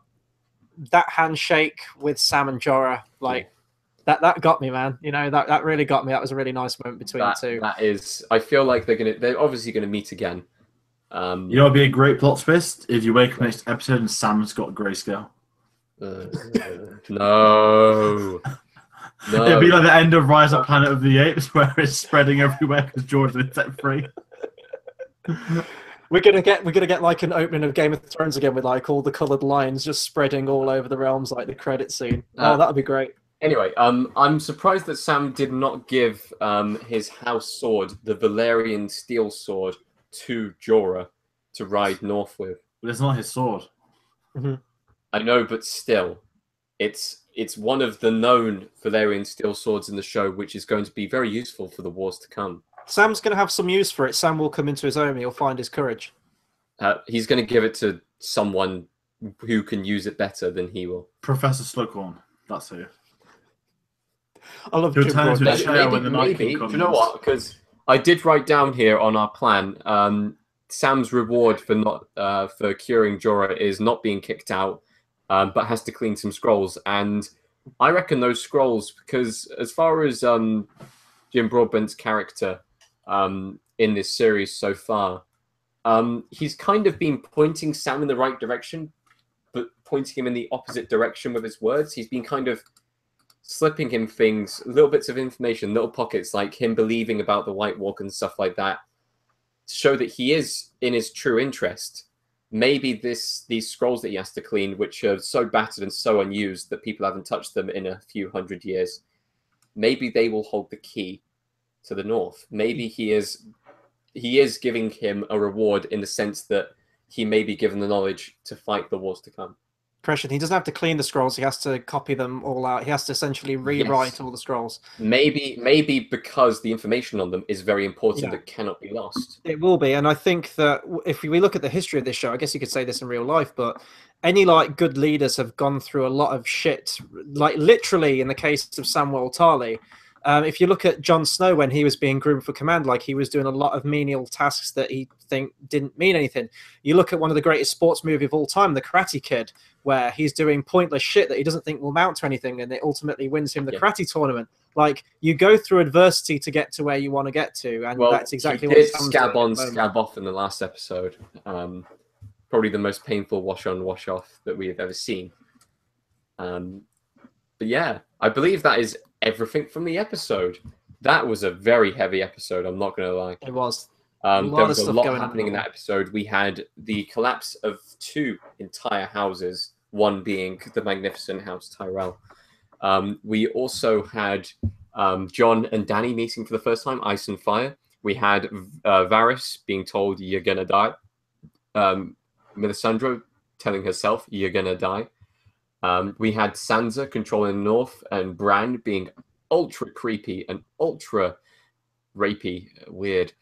Speaker 2: that handshake with Sam and Jorah, like. That got me, man. You know, that really got me. That was a really nice moment between the two.
Speaker 1: That is, I feel like they're obviously gonna meet again.
Speaker 4: You know, it'd be a great plot twist if you wake up next episode and Sam's got grayscale.
Speaker 1: No.
Speaker 4: It'd be like the end of Rise of Planet of the Apes, where it's spreading everywhere because George's been set free.
Speaker 2: We're gonna get like an opening of Game of Thrones again with like all the coloured lines just spreading all over the realms, like the credit scene. That would be great.
Speaker 1: Anyway, I'm surprised that Sam did not give his house sword, the Valyrian steel sword, to Jorah to ride north with.
Speaker 4: But it's not his sword.
Speaker 2: Mm-hmm.
Speaker 1: I know, but still, it's one of the known Valyrian steel swords in the show, which is going to be very useful for the wars to come.
Speaker 2: Sam's going to have some use for it. Sam will come into his own. He'll find his courage.
Speaker 1: He's going to give it to someone who can use it better than he will.
Speaker 4: Professor Slughorn. That's who.
Speaker 2: I love
Speaker 1: Maybe, do you know what? Because I did write down here on our plan, Sam's reward for not for curing Jorah is not being kicked out, but has to clean some scrolls. And I reckon those scrolls, because as far as Jim Broadbent's character in this series so far, he's kind of been pointing Sam in the right direction, but pointing him in the opposite direction with his words. He's been kind of slipping him things, little bits of information, little pockets, like him believing about the White Walk and stuff like that, to show that he is in his true interest. Maybe these scrolls that he has to clean, which are so battered and so unused that people haven't touched them in a few hundred years, maybe they will hold the key to the north. Maybe he is giving him a reward in the sense that he may be given the knowledge to fight the wars to come.
Speaker 2: He doesn't have to clean the scrolls. He has to copy them all out. He has to essentially rewrite all the scrolls.
Speaker 1: Maybe because the information on them is very important that cannot be lost.
Speaker 2: It will be, and I think that if we look at the history of this show, I guess you could say this in real life, but any like good leaders have gone through a lot of shit. Like literally, in the case of Samwell Tarly, if you look at Jon Snow when he was being groomed for command, like he was doing a lot of menial tasks that he didn't mean anything. You look at one of the greatest sports movies of all time, The Karate Kid, where he's doing pointless shit that he doesn't think will mount to anything, and it ultimately wins him the karate tournament. Like you go through adversity to get to where you want to get to, and that's exactly what Sam's
Speaker 1: scab on, scab off in the last episode. Probably the most painful wash on, wash off that we have ever seen. But yeah, I believe that is everything from the episode. That was a very heavy episode, I'm not going to lie.
Speaker 2: It was.
Speaker 1: There was a lot happening in that episode. We had the collapse of 2 entire houses, one being the magnificent House Tyrell. We also had Jon and Dany meeting for the first time, Ice and Fire. We had Varys being told, "You're going to die." Melisandre telling herself, "You're going to die." We had Sansa controlling the north, and Bran being ultra creepy and ultra rapey, weird,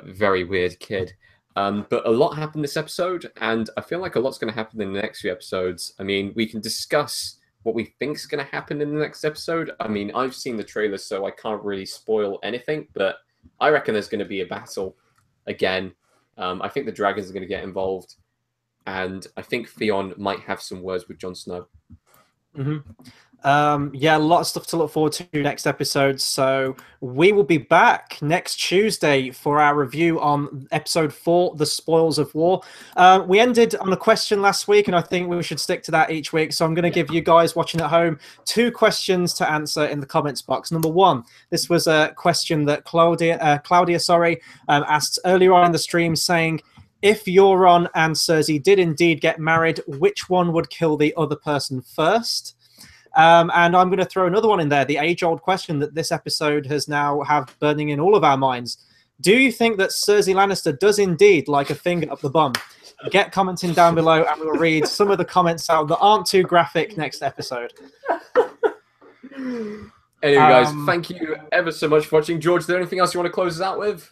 Speaker 1: very weird kid. But a lot happened this episode, and I feel like a lot's going to happen in the next few episodes. I mean, we can discuss what we think is going to happen in the next episode. I mean, I've seen the trailer, so I can't really spoil anything, but I reckon there's going to be a battle again. I think the dragons are going to get involved, and I think Theon might have some words with Jon Snow.
Speaker 2: Yeah, a lot of stuff to look forward to next episode. So we will be back next Tuesday for our review on episode 4, The Spoils of War. We ended on a question last week, and I think we should stick to that each week. So I'm going to give you guys watching at home 2 questions to answer in the comments box. Number 1, this was a question that Claudia asked earlier on in the stream, saying, if Euron and Cersei did indeed get married, which one would kill the other person first? And I'm going to throw another one in there, the age-old question that this episode has now have burning in all of our minds. Do you think that Cersei Lannister does indeed like a finger up the bum? Get commenting down below, and we'll read some of the comments out that aren't too graphic next episode.
Speaker 1: Anyway, guys, thank you ever so much for watching. George, is there anything else you want to close us out with?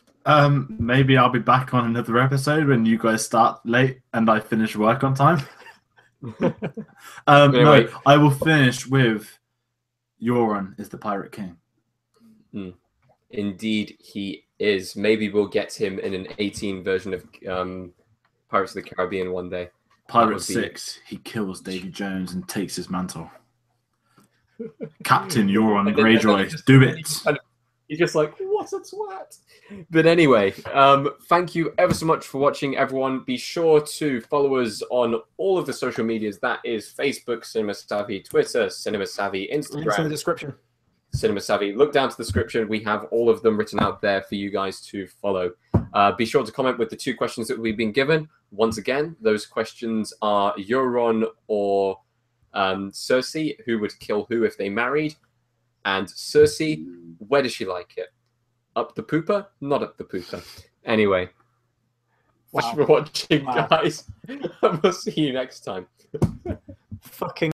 Speaker 4: Maybe I'll be back on another episode when you guys start late and I finish work on time. Anyway. No, I will finish with Euron is the Pirate King.
Speaker 1: Indeed, he is. Maybe we'll get him in an 18 version of Pirates of the Caribbean one day.
Speaker 4: Pirate 6, he kills Davy Jones and takes his mantle. Captain Euron Greyjoy, do it.
Speaker 1: He's just like, what a twat. But anyway, thank you ever so much for watching, everyone. Be sure to follow us on all of the social medias. That is Facebook, Cinema Savvy, Twitter, Cinema Savvy, Instagram.
Speaker 2: It's in the description.
Speaker 1: Cinema Savvy. Look down to the description. We have all of them written out there for you guys to follow. Be sure to comment with the 2 questions that we've been given. Once again, those questions are Euron or Cersei, who would kill who if they married? And Cersei, where does she like it? Up the pooper? Not up the pooper. Anyway, thanks for watching, guys. We'll see you next time.
Speaker 2: Fucking